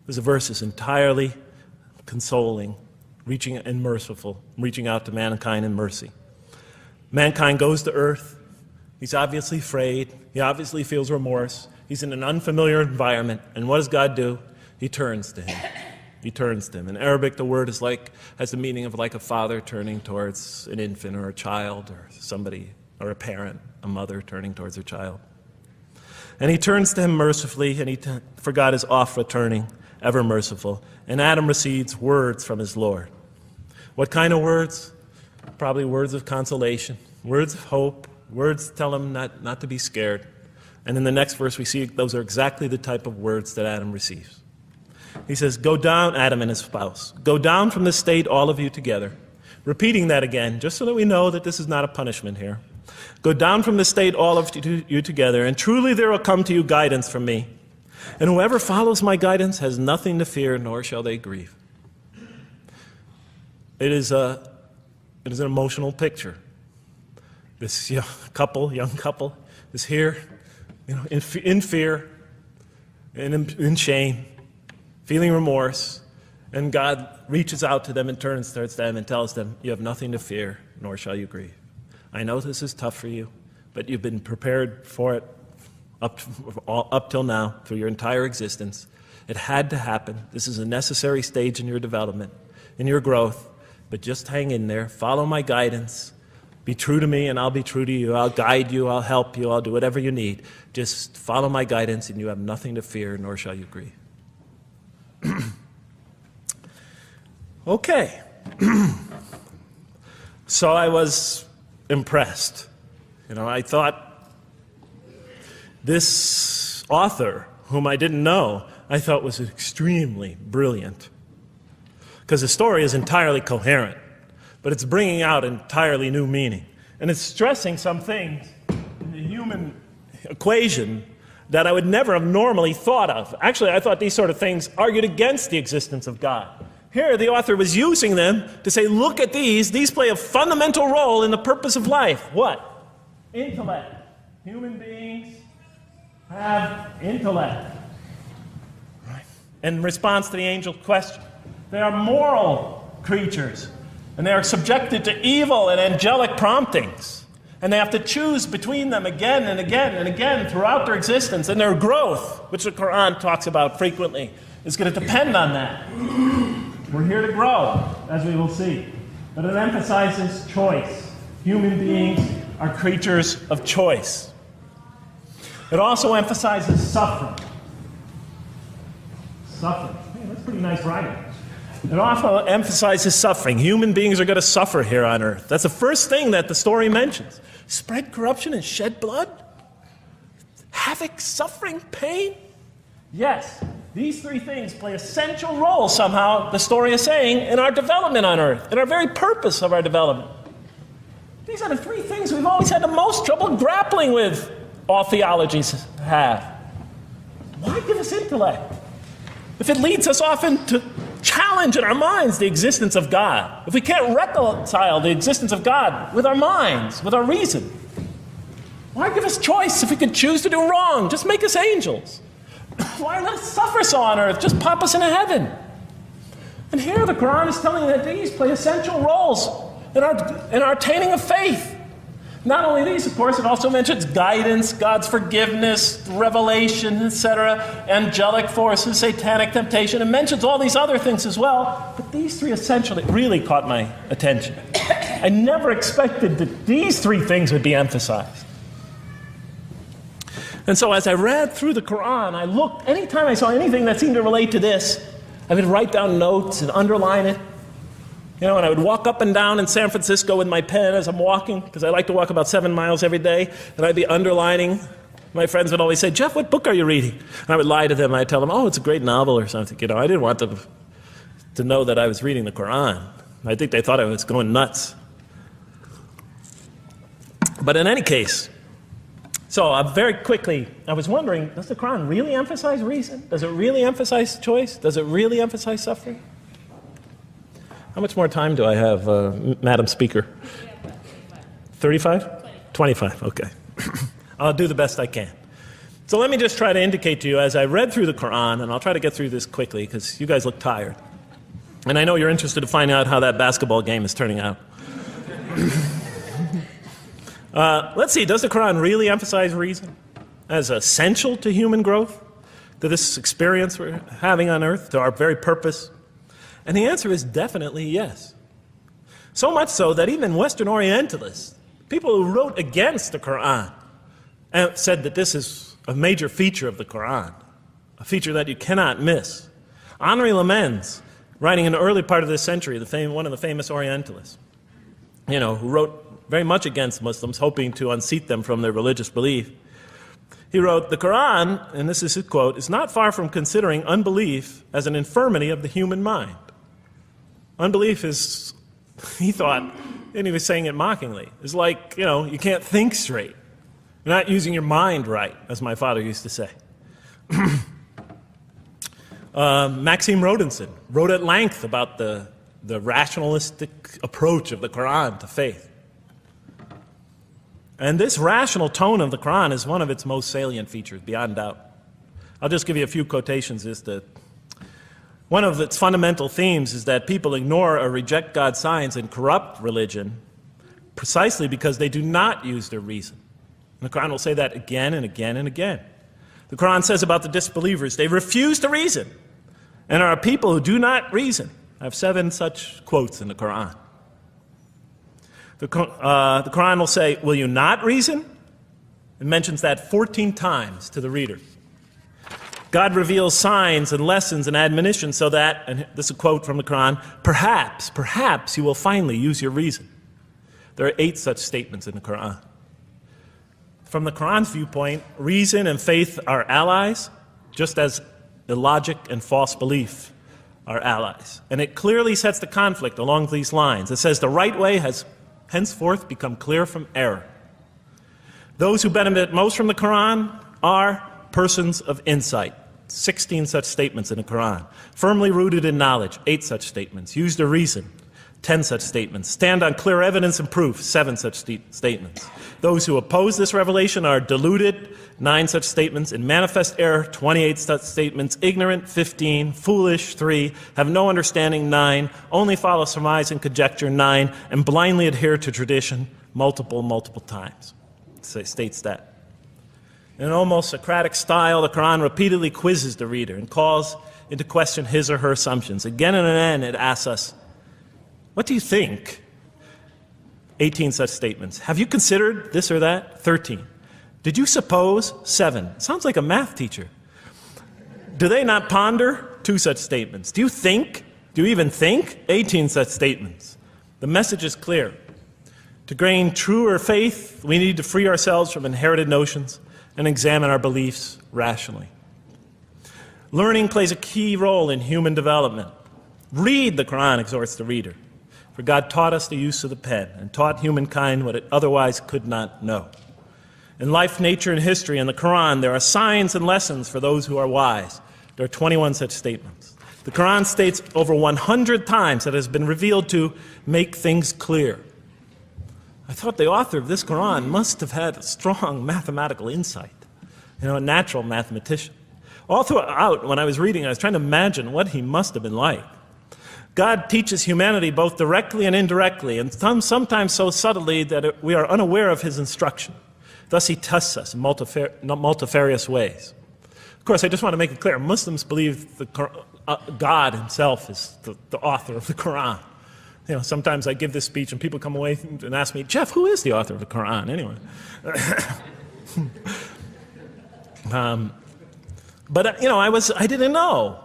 This verse is entirely consoling, reaching and merciful, reaching out to mankind in mercy. Mankind goes to earth. He's obviously afraid. He obviously feels remorse. He's in an unfamiliar environment. And what does God do? He turns to him. He turns to him. In Arabic, the word has the meaning of like a father turning towards an infant or a child or somebody, or a parent, a mother turning towards her child. And he turns to him mercifully, and for God is oft returning, ever merciful. And Adam receives words from his Lord. What kind of words? Probably words of consolation, words of hope, words tell him not to be scared. And in the next verse, we see those are exactly the type of words that Adam receives. He says, go down, Adam and his spouse. Go down from this state, all of you together. Repeating that again, just so that we know that this is not a punishment here. Go down from this state, all of you together, and truly there will come to you guidance from me. And whoever follows my guidance has nothing to fear, nor shall they grieve. It is an emotional picture. This young couple is here, in fear and in shame, feeling remorse, and God reaches out to them and turns towards them and tells them, you have nothing to fear, nor shall you grieve. I know this is tough for you, but you've been prepared for it up till now, through your entire existence. It had to happen. This is a necessary stage in your development, in your growth, but just hang in there, follow my guidance, be true to me and I'll be true to you, I'll guide you, I'll help you, I'll do whatever you need. Just follow my guidance and you have nothing to fear, nor shall you grieve. Okay. So I was impressed. I thought this author, whom I didn't know, I thought was extremely brilliant. Because the story is entirely coherent, but it's bringing out entirely new meaning. And it's stressing some things in the human equation that I would never have normally thought of. Actually, I thought these sort of things argued against the existence of God. Here, the author was using them to say, look at these. These play a fundamental role in the purpose of life. What? Intellect. Human beings have intellect. Right. In response to the angel's question, they are moral creatures, and they are subjected to evil and angelic promptings. And they have to choose between them again and again and again throughout their existence. And their growth, which the Qur'an talks about frequently, is going to depend on that. We're here to grow, as we will see. But it emphasizes choice. Human beings are creatures of choice. It also emphasizes suffering. Suffering. Hey, that's pretty nice writing. It also emphasizes suffering. Human beings are going to suffer here on earth. That's the first thing that the story mentions. Spread corruption and shed blood? Havoc, suffering, pain? Yes, these three things play a central role somehow, the story is saying, in our development on earth, in our very purpose of our development. These are the three things we've always had the most trouble grappling with, all theologies have. Why give us intellect if it leads us often to challenge in our minds the existence of God? If we can't reconcile the existence of God with our minds, with our reason, why give us choice if we could choose to do wrong? Just make us angels. Why let us suffer so on earth? Just pop us into heaven. And here the Qur'an is telling that these play essential roles in our attaining of faith. Not only these, of course, it also mentions guidance, God's forgiveness, revelation, etc., angelic forces, satanic temptation. It mentions all these other things as well, but these three essentially really caught my attention. I never expected that these three things would be emphasized. And so as I read through the Qur'an, I looked, anytime I saw anything that seemed to relate to this, I would write down notes and underline it. And I would walk up and down in San Francisco with my pen as I'm walking, because I like to walk about 7 miles every day, and I'd be underlining. My friends would always say, "Jeff, what book are you reading?" And I would lie to them. I'd tell them, "Oh, it's a great novel or something." I didn't want them to know that I was reading the Qur'an. I think they thought I was going nuts. But in any case, so very quickly, I was wondering, does the Qur'an really emphasize reason? Does it really emphasize choice? Does it really emphasize suffering? How much more time do I have, Madam Speaker? 35? 25, okay. I'll do the best I can. So let me just try to indicate to you, as I read through the Qur'an, and I'll try to get through this quickly because you guys look tired. And I know you're interested to find out how that basketball game is turning out. Let's see, does the Qur'an really emphasize reason as essential to human growth, to this experience we're having on earth, to our very purpose? And the answer is definitely yes. So much so that even Western Orientalists, people who wrote against the Qur'an, said that this is a major feature of the Qur'an, a feature that you cannot miss. Henri Lemens, writing in the early part of this century, one of the famous Orientalists, who wrote very much against Muslims, hoping to unseat them from their religious belief. He wrote, "The Qur'an," and this is his quote, "is not far from considering unbelief as an infirmity of the human mind." Unbelief is, he thought, and he was saying it mockingly, is like, you can't think straight. You're not using your mind right, as my father used to say. Maxime Rodinson wrote at length about the rationalistic approach of the Qur'an to faith. And this rational tone of the Qur'an is one of its most salient features, beyond doubt. I'll just give you a few quotations as to one of its fundamental themes is that people ignore or reject God's signs and corrupt religion precisely because they do not use their reason. And the Qur'an will say that again and again and again. The Qur'an says about the disbelievers, they refuse to reason and are a people who do not reason. I have 7 such quotes in the Qur'an. The Qur'an will say, "Will you not reason?" It mentions that 14 times to the reader. God reveals signs and lessons and admonitions so that, and this is a quote from the Qur'an, perhaps you will finally use your reason. There are 8 such statements in the Qur'an. From the Qur'an's viewpoint, reason and faith are allies, just as illogic and false belief are allies. And it clearly sets the conflict along these lines. It says the right way has henceforth become clear from error. Those who benefit most from the Qur'an are persons of insight. 16 such statements in the Qur'an. Firmly rooted in knowledge, 8 such statements. Use their reason, 10 such statements. Stand on clear evidence and proof, 7 such statements. Those who oppose this revelation are deluded, 9 such statements. In manifest error, 28 such statements. Ignorant, 15. Foolish, 3. Have no understanding, 9. Only follow surmise and conjecture, 9. And blindly adhere to tradition, multiple times. It states that. In an almost Socratic style, the Qur'an repeatedly quizzes the reader and calls into question his or her assumptions. Again and again, it asks us, what do you think? 18 such statements. Have you considered this or that? 13. Did you suppose? 7. Sounds like a math teacher. Do they not ponder? 2 such statements. Do you think? Do you even think? 18 such statements. The message is clear. To gain truer faith, we need to free ourselves from inherited notions and examine our beliefs rationally. Learning plays a key role in human development. Read the Qur'an, exhorts the reader. For God taught us the use of the pen and taught humankind what it otherwise could not know. In life, nature, and history, in the Qur'an, there are signs and lessons for those who are wise. There are 21 such statements. The Qur'an states over 100 times that it has been revealed to make things clear. I thought the author of this Qur'an must have had a strong mathematical insight, a natural mathematician. All throughout, when I was reading, I was trying to imagine what he must have been like. God teaches humanity both directly and indirectly, and sometimes so subtly that we are unaware of his instruction. Thus, he tests us in multifarious ways. Of course, I just want to make it clear, Muslims believe God himself is the author of the Qur'an. Sometimes I give this speech and people come away and ask me, Jeff, who is the author of the Qur'an anyway? But I didn't know.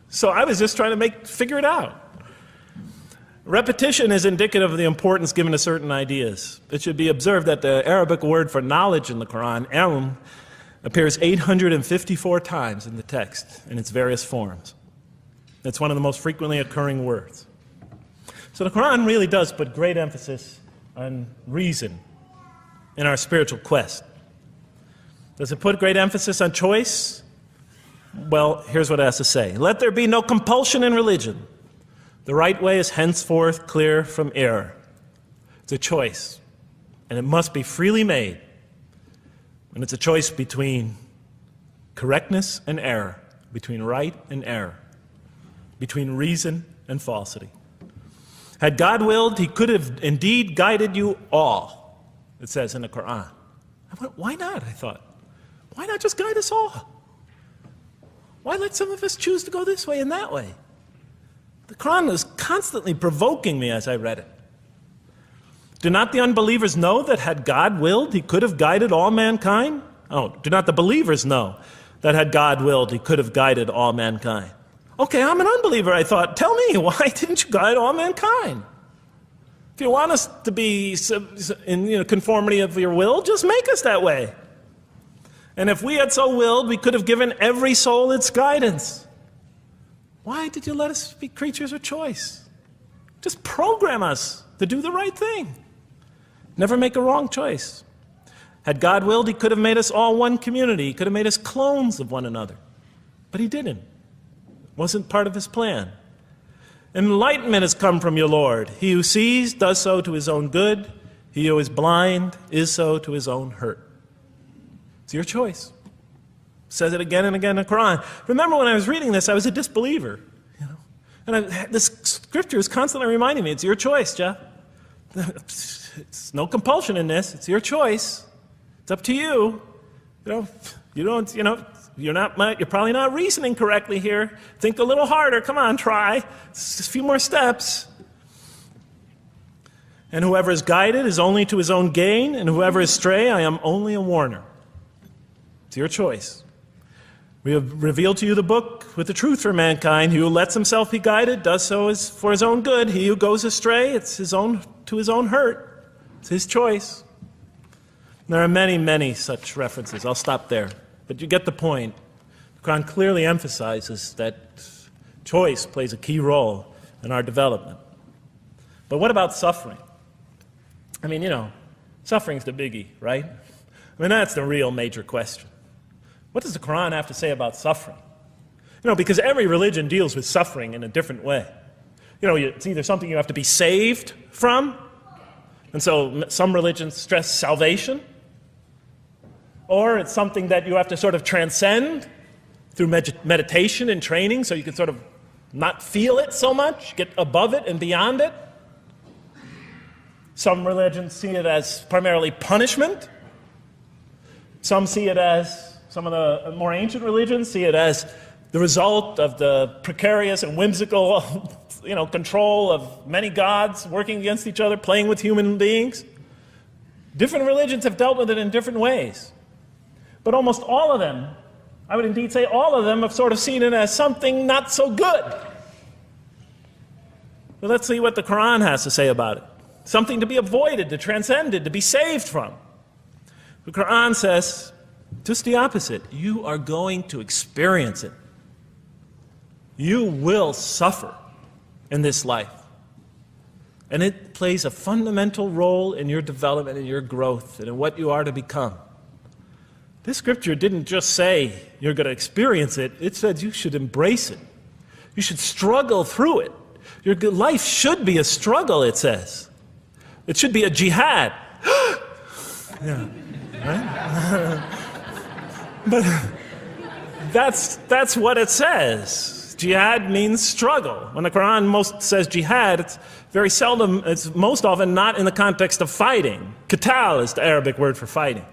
So I was just trying to figure it out. Repetition is indicative of the importance given to certain ideas. It should be observed that the Arabic word for knowledge in the Qur'an, ilm, appears 854 times in the text in its various forms. It's one of the most frequently occurring words. So the Qur'an really does put great emphasis on reason in our spiritual quest. Does it put great emphasis on choice? Well, here's what it has to say. Let there be no compulsion in religion. The right way is henceforth clear from error. It's a choice, and it must be freely made. And it's a choice between correctness and error, between right and error, between reason and falsity. Had God willed, he could have indeed guided you all, it says in the Qur'an. I went, why not, I thought. Why not just guide us all? Why let some of us choose to go this way and that way? The Qur'an was constantly provoking me as I read it. Do not the unbelievers know that had God willed, he could have guided all mankind? Oh, do not the believers know that had God willed, he could have guided all mankind? Okay, I'm an unbeliever, I thought. Tell me, why didn't you guide all mankind? If you want us to be in conformity of your will, just make us that way. And if we had so willed, we could have given every soul its guidance. Why did you let us be creatures of choice? Just program us to do the right thing. Never make a wrong choice. Had God willed, he could have made us all one community. He could have made us clones of one another. But he didn't. It wasn't part of his plan. Enlightenment has come from your Lord. He who sees does so to his own good. He who is blind is so to his own hurt. It's your choice. Says it again and again in the Quran. Remember when I was reading this, I was a disbeliever. And this scripture is constantly reminding me, it's your choice, Jeff. It's no compulsion in this. It's your choice. It's up to you. You're probably not reasoning correctly here. Think a little harder. Come on, try. Just a few more steps. And whoever is guided is only to his own gain, and whoever is stray, I am only a warner. It's your choice. We have revealed to you the book with the truth for mankind. He who lets himself be guided does so for his own good. He who goes astray, it's to his own hurt. It's his choice. There are many, many such references. I'll stop there. But you get the point. The Quran clearly emphasizes that choice plays a key role in our development. But what about suffering? Suffering's the biggie, right? That's the real major question. What does the Quran have to say about suffering? Because every religion deals with suffering in a different way. It's either something you have to be saved from, and so some religions stress salvation, or it's something that you have to sort of transcend through meditation and training so you can sort of not feel it so much, get above it and beyond it. Some religions see it as primarily punishment. Some of the more ancient religions see it as the result of the precarious and whimsical, control of many gods working against each other, playing with human beings. Different religions have dealt with it in different ways. But almost all of them, I would indeed say all of them, have sort of seen it as something not so good. But let's see what the Quran has to say about it. Something to be avoided, to transcended, to be saved from. The Quran says just the opposite. You are going to experience it. You will suffer in this life. And it plays a fundamental role in your development and your growth and in what you are to become. This scripture didn't just say you're going to experience it. It said you should embrace it. You should struggle through it. Your life should be a struggle, it says. It should be a jihad. Yeah, right? But that's what it says. Jihad means struggle. When the Qur'an most says jihad, it's very seldom, it's most often not in the context of fighting. Qital is the Arabic word for fighting.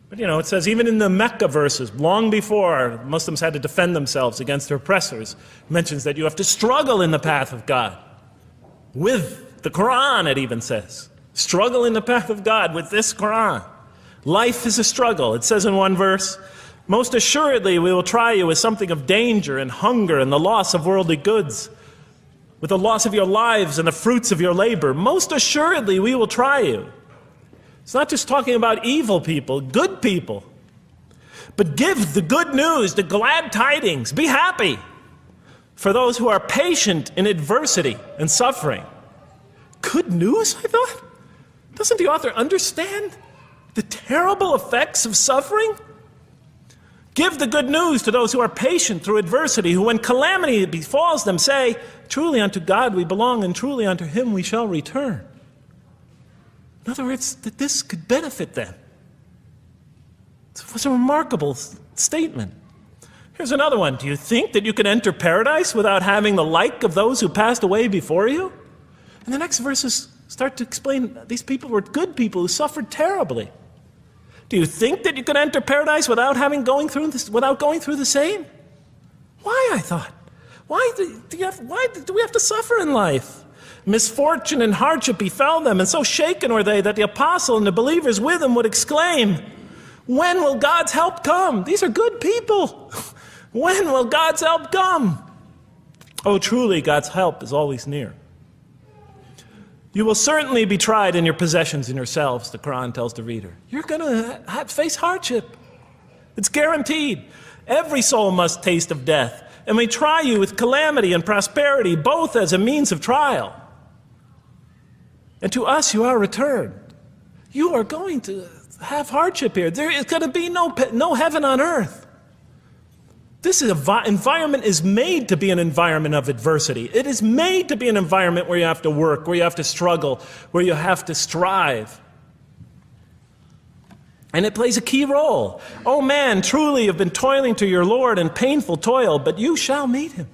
But it says even in the Mecca verses, long before Muslims had to defend themselves against their oppressors, it mentions that you have to struggle in the path of God. With the Qur'an, it even says. Struggle in the path of God with this Qur'an. Life is a struggle. It says in one verse, most assuredly we will try you with something of danger and hunger and the loss of worldly goods, with the loss of your lives and the fruits of your labor. Most assuredly we will try you. It's not just talking about evil people, good people. But give the good news, the glad tidings. Be happy for those who are patient in adversity and suffering. Good news, I thought? Doesn't the author understand the terrible effects of suffering? Give the good news to those who are patient through adversity, who when calamity befalls them say, truly unto God we belong and truly unto him we shall return. In other words, that this could benefit them. It was a remarkable statement. Here's another one. Do you think that you can enter paradise without having the like of those who passed away before you? And the next verses start to explain these people were good people who suffered terribly. Do you think that you can enter paradise without going through the same? Why, I thought? Why do we have to suffer in life? Misfortune and hardship befell them, and so shaken were they that the apostle and the believers with him would exclaim, when will God's help come? These are good people. When will God's help come? Oh, truly, God's help is always near. You will certainly be tried in your possessions and yourselves, the Qur'an tells the reader. You're going to face hardship. It's guaranteed. Every soul must taste of death, and we try you with calamity and prosperity, both as a means of trial. And to us you are returned. You are going to have hardship here. There is going to be no heaven on earth. This environment is made to be an environment of adversity. It is made to be an environment where you have to work, where you have to struggle, where you have to strive. And it plays a key role. Oh man, truly you've been toiling to your Lord in painful toil, but you shall meet him.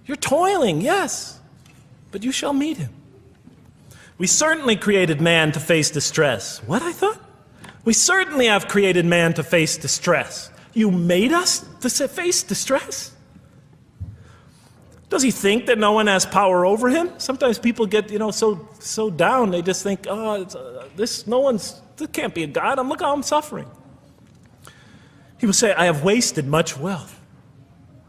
You're toiling, yes, but you shall meet him. We certainly created man to face distress. What, I thought? We certainly have created man to face distress. You made us to face distress? Does he think that no one has power over him? Sometimes people get, so down, they just think, this can't be a God. Look how I'm suffering. He will say, I have wasted much wealth.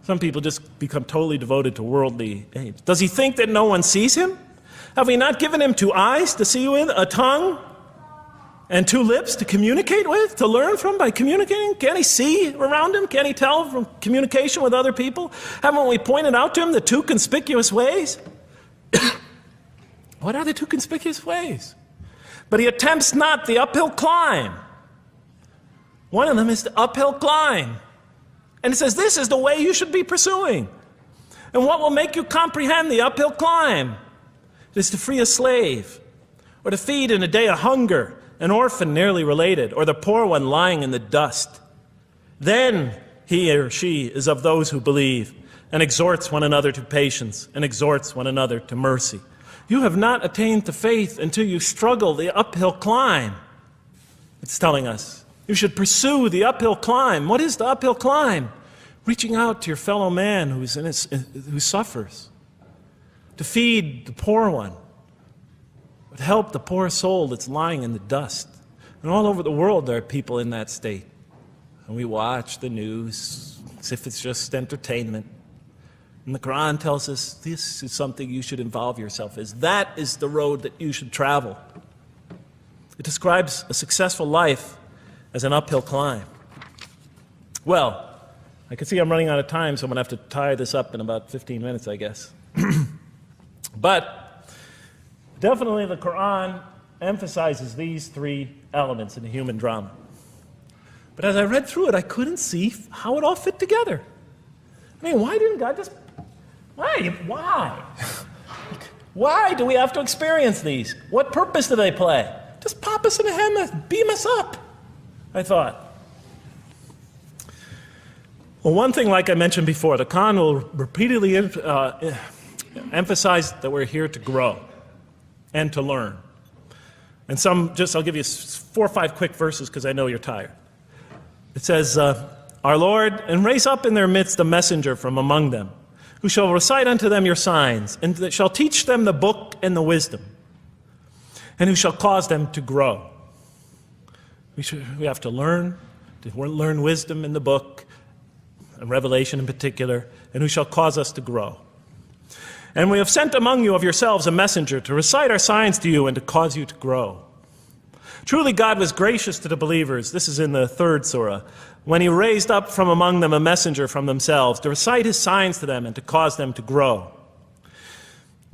Some people just become totally devoted to worldly aims. Does he think that no one sees him? Have we not given him 2 eyes to see with, a tongue, and 2 lips to communicate with, to learn from by communicating? Can't he see around him? Can't he tell from communication with other people? Haven't we pointed out to him the 2 conspicuous ways? What are the 2 conspicuous ways? But he attempts not the uphill climb. One of them is the uphill climb. And it says this is the way you should be pursuing. And what will make you comprehend the uphill climb? It is to free a slave, or to feed in a day of hunger, an orphan nearly related, or the poor one lying in the dust. Then he or she is of those who believe, and exhorts one another to patience, and exhorts one another to mercy. You have not attained to faith until you struggle the uphill climb. It's telling us. You should pursue the uphill climb. What is the uphill climb? Reaching out to your fellow man who suffers. To feed the poor one. To help the poor soul that's lying in the dust. And all over the world there are people in that state. And we watch the news as if it's just entertainment. And the Qur'an tells us this is something you should involve yourself in. That is the road that you should travel. It describes a successful life as an uphill climb. Well, I can see I'm running out of time, so I'm going to have to tie this up in about 15 minutes, I guess. But definitely the Qur'an emphasizes these three elements in the human drama. But as I read through it, I couldn't see how it all fit together. I mean, why didn't God just... Why? Why do we have to experience these? What purpose do they play? Just pop us in the head and beam us up, I thought. Well, one thing, like I mentioned before, the Qur'an will repeatedly emphasize that we're here to grow and to learn. And I'll give you 4 or 5 quick verses because I know you're tired. It says, Our Lord, and raise up in their midst a messenger from among them, who shall recite unto them your signs, and that shall teach them the book and the wisdom, and who shall cause them to grow. We have to learn wisdom in the book, and Revelation in particular, and who shall cause us to grow. And we have sent among you of yourselves a messenger to recite our signs to you and to cause you to grow. Truly God was gracious to the believers, this is in the 3rd surah, when he raised up from among them a messenger from themselves to recite his signs to them and to cause them to grow.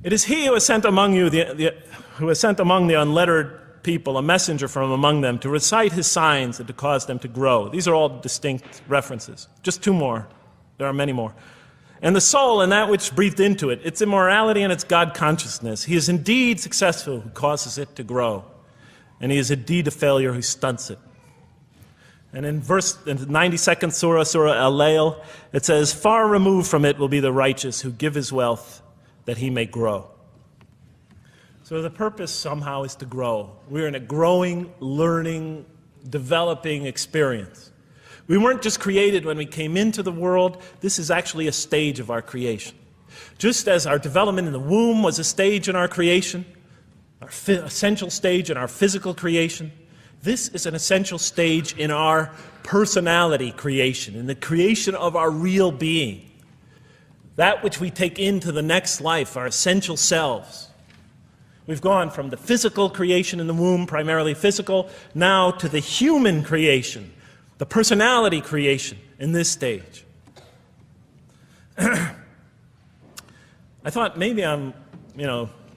It is he who has sent among you among the unlettered people a messenger from among them to recite his signs and to cause them to grow. These are all distinct references. Just 2 more. There are many more. And the soul and that which breathed into it, its immorality and its God consciousness, he is indeed successful who causes it to grow. And he is indeed a failure who stunts it. And in the 92nd surah, Surah Al-Layl, it says, Far removed from it will be the righteous who give his wealth that he may grow. So the purpose somehow is to grow. We're in a growing, learning, developing experience. We weren't just created when we came into the world. This is actually a stage of our creation. Just as our development in the womb was a stage in our creation, our essential stage in our physical creation, this is an essential stage in our personality creation, in the creation of our real being. That which we take into the next life, our essential selves. We've gone from the physical creation in the womb, primarily physical, now to the human creation, the personality creation in this stage. I thought maybe I'm,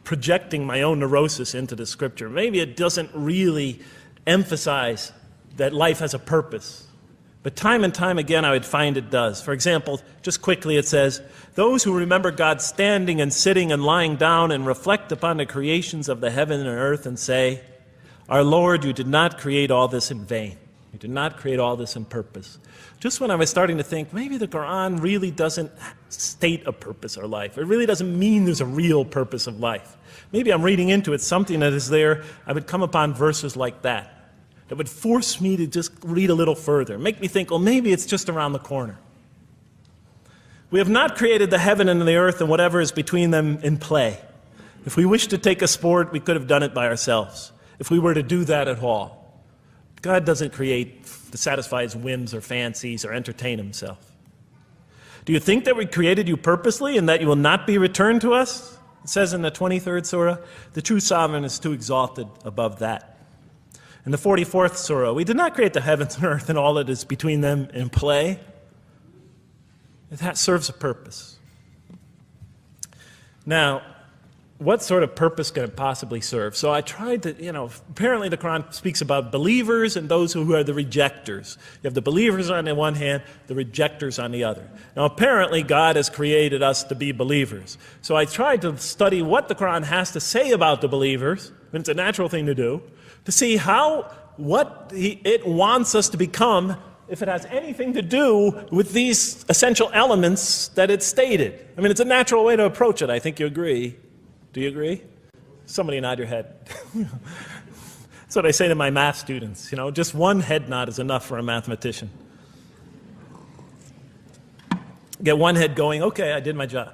projecting my own neurosis into the scripture. Maybe it doesn't really emphasize that life has a purpose. But time and time again, I would find it does. For example, just quickly it says, Those who remember God standing and sitting and lying down and reflect upon the creations of the heaven and earth and say, Our Lord, you did not create all this in vain. You did not create all this in purpose. Just when I was starting to think, maybe the Qur'an really doesn't state a purpose of life. It really doesn't mean there's a real purpose of life. Maybe I'm reading into it something that is there. I would come upon verses like that would force me to just read a little further, make me think, well, maybe it's just around the corner. We have not created the heaven and the earth and whatever is between them in play. If we wished to take a sport, we could have done it by ourselves, if we were to do that at all. God doesn't create to satisfy his whims or fancies or entertain himself. Do you think that we created you purposely and that you will not be returned to us? It says in the 23rd surah, the true sovereign is too exalted above that. In the 44th surah, we did not create the heavens and earth and all that is between them in play. That serves a purpose. Now, what sort of purpose can it possibly serve? So I tried to, apparently the Quran speaks about believers and those who are the rejectors. You have the believers on the one hand, the rejectors on the other. Now apparently God has created us to be believers. So I tried to study what the Quran has to say about the believers, and it's a natural thing to do, to see what it wants us to become, if it has anything to do with these essential elements that it stated. I mean, it's a natural way to approach it. I think you agree. Do you agree? Somebody nod your head. That's what I say to my math students. Just one head nod is enough for a mathematician. Get one head going, okay, I did my job.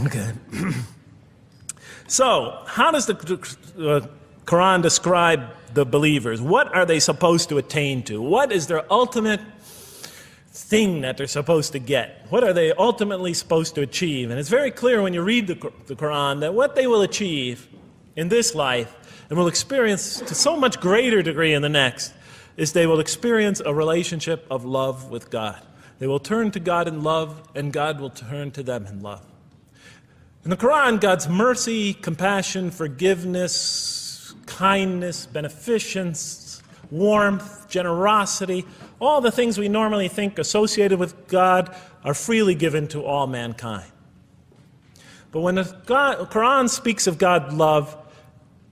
Okay. So, how does the Quran describe the believers? What are they supposed to attain to? What is their ultimate thing that they're supposed to get? What are they ultimately supposed to achieve? And it's very clear when you read the Quran that what they will achieve in this life and will experience to so much greater degree in the next is they will experience a relationship of love with God. They will turn to God in love and God will turn to them in love. In the Qur'an, God's mercy, compassion, forgiveness, kindness, beneficence, warmth, generosity, all the things we normally think associated with God are freely given to all mankind. But when the Qur'an speaks of God's love,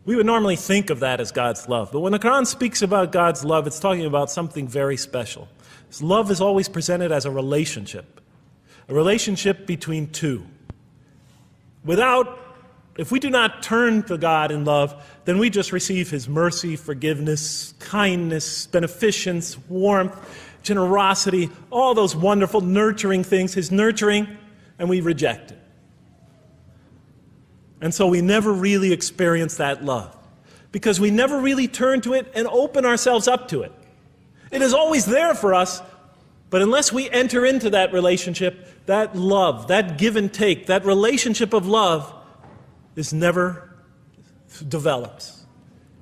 we would normally think of that as God's love. But when the Qur'an speaks about God's love, it's talking about something very special. His love is always presented as a relationship between two. If we do not turn to God in love, then we just receive His mercy, forgiveness, kindness, beneficence, warmth, generosity, all those wonderful nurturing things, His nurturing, and we reject it. And so we never really experience that love, because we never really turn to it and open ourselves up to it. It is always there for us, but unless we enter into that relationship, that love, that give and take, that relationship of love is never develops.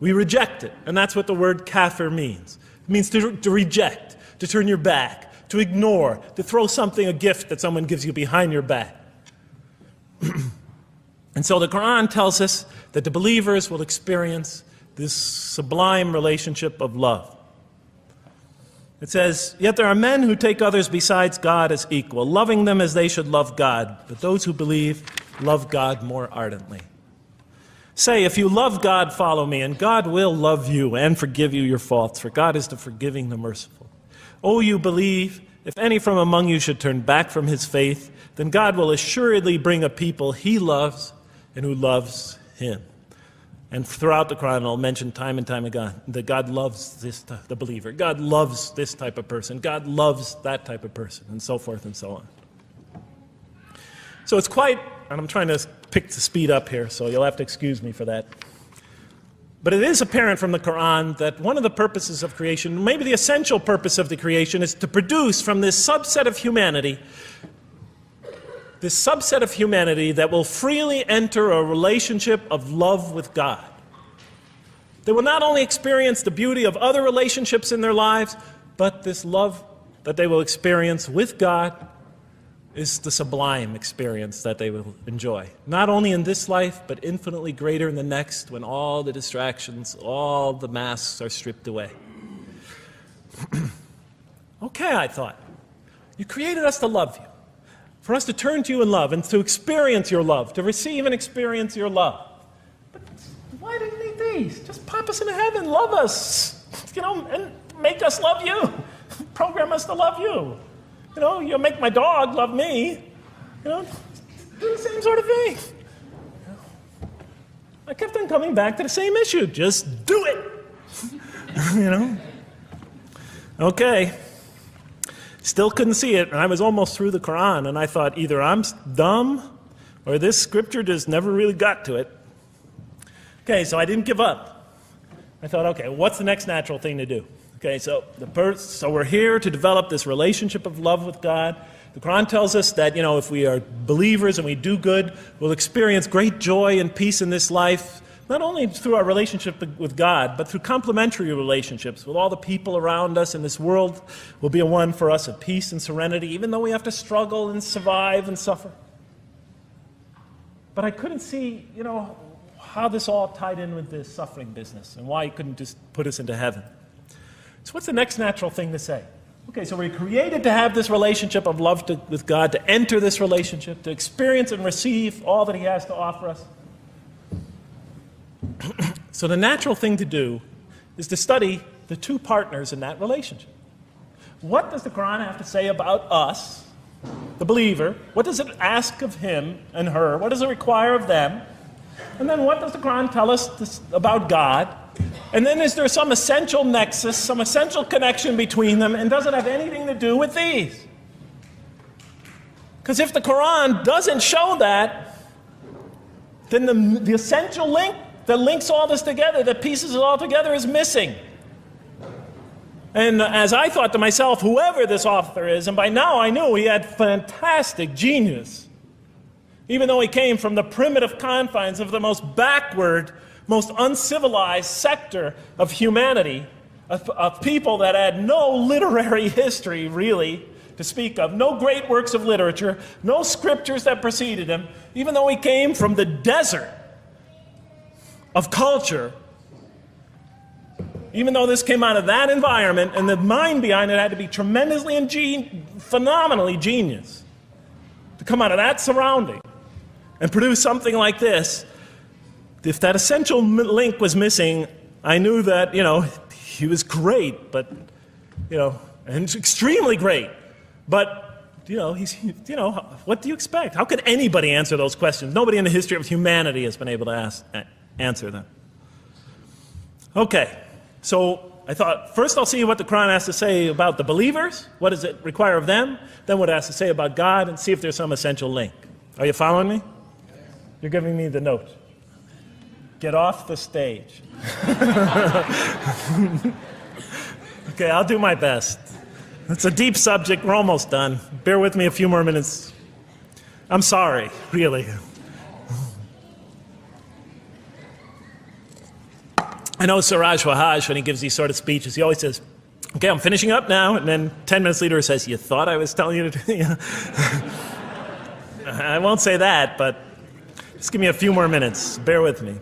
We reject it, and that's what the word kafir means. It means to reject, to turn your back, to ignore, to throw a gift that someone gives you behind your back. And so the Qur'an tells us that the believers will experience this sublime relationship of love. It says, "Yet there are men who take others besides God as equal, loving them as they should love God. But those who believe love God more ardently. Say, if you love God, follow me, and God will love you and forgive you your faults, for God is the forgiving, the merciful. O you believe, if any from among you should turn back from his faith, then God will assuredly bring a people He loves and who loves Him." And throughout the Quran, I'll mention time and time again that God loves the believer. God loves this type of person. God loves that type of person, and so forth and so on. So it's quite, and I'm trying to pick the speed up here, so you'll have to excuse me for that. But it is apparent from the Quran that one of the purposes of creation, maybe the essential purpose of the creation, is to produce from this subset of humanity that will freely enter a relationship of love with God. They will not only experience the beauty of other relationships in their lives, but this love that they will experience with God is the sublime experience that they will enjoy. Not only in this life, but infinitely greater in the next, when all the distractions, all the masks are stripped away. Okay, I thought, you created us to love you, for us to turn to you in love and to experience your love, to receive and experience your love. But why do you need these? Just pop us into heaven, love us, and make us love you. Program us to love you. You'll make my dog love me. Do the same sort of thing. I kept on coming back to the same issue. Just do it. Okay. Still couldn't see it, and I was almost through the Quran, and I thought either I'm dumb or this scripture just never really got to it. Okay, so I didn't give up. I thought, okay, what's the next natural thing to do? Okay, so we're here to develop this relationship of love with God. The Quran tells us that, if we are believers and we do good, we'll experience great joy and peace in this life, not only through our relationship with God, but through complementary relationships with all the people around us in this world will be a one for us of peace and serenity, even though we have to struggle and survive and suffer. But I couldn't see, how this all tied in with this suffering business and why He couldn't just put us into heaven. So what's the next natural thing to say? Okay, so we're created to have this relationship of love with God, to enter this relationship, to experience and receive all that He has to offer us. So the natural thing to do is to study the two partners in that relationship. What does the Quran have to say about us, the believer? What does it ask of him and her? What does it require of them? And then what does the Quran tell us about God? And then is there some essential nexus, some essential connection between them, and does it have anything to do with these? Because if the Quran doesn't show that, then the essential link that links all this together, that pieces it all together, is missing. And as I thought to myself, whoever this author is, and by now I knew he had fantastic genius, even though he came from the primitive confines of the most backward, most uncivilized sector of humanity, of people that had no literary history, really, to speak of, no great works of literature, no scriptures that preceded him, even though he came from the desert of culture, even though this came out of that environment, and the mind behind it had to be tremendously and phenomenally genius to come out of that surrounding and produce something like this. If that essential link was missing, I knew that, he was great, but, and extremely great. But, what do you expect? How could anybody answer those questions? Nobody in the history of humanity has been able to answer them. Okay, so I thought, first I'll see what the Qur'an has to say about the believers. What does it require of them? Then what it has to say about God, and see if there's some essential link. Are you following me? You're giving me the note. Get off the stage. Okay, I'll do my best. It's a deep subject. We're almost done. Bear with me a few more minutes. I'm sorry, really. I know Siraj Wahaj, when he gives these sort of speeches, he always says, okay, I'm finishing up now, and then 10 minutes later he says, you thought I was telling you to... I won't say that, but just give me a few more minutes. Bear with me.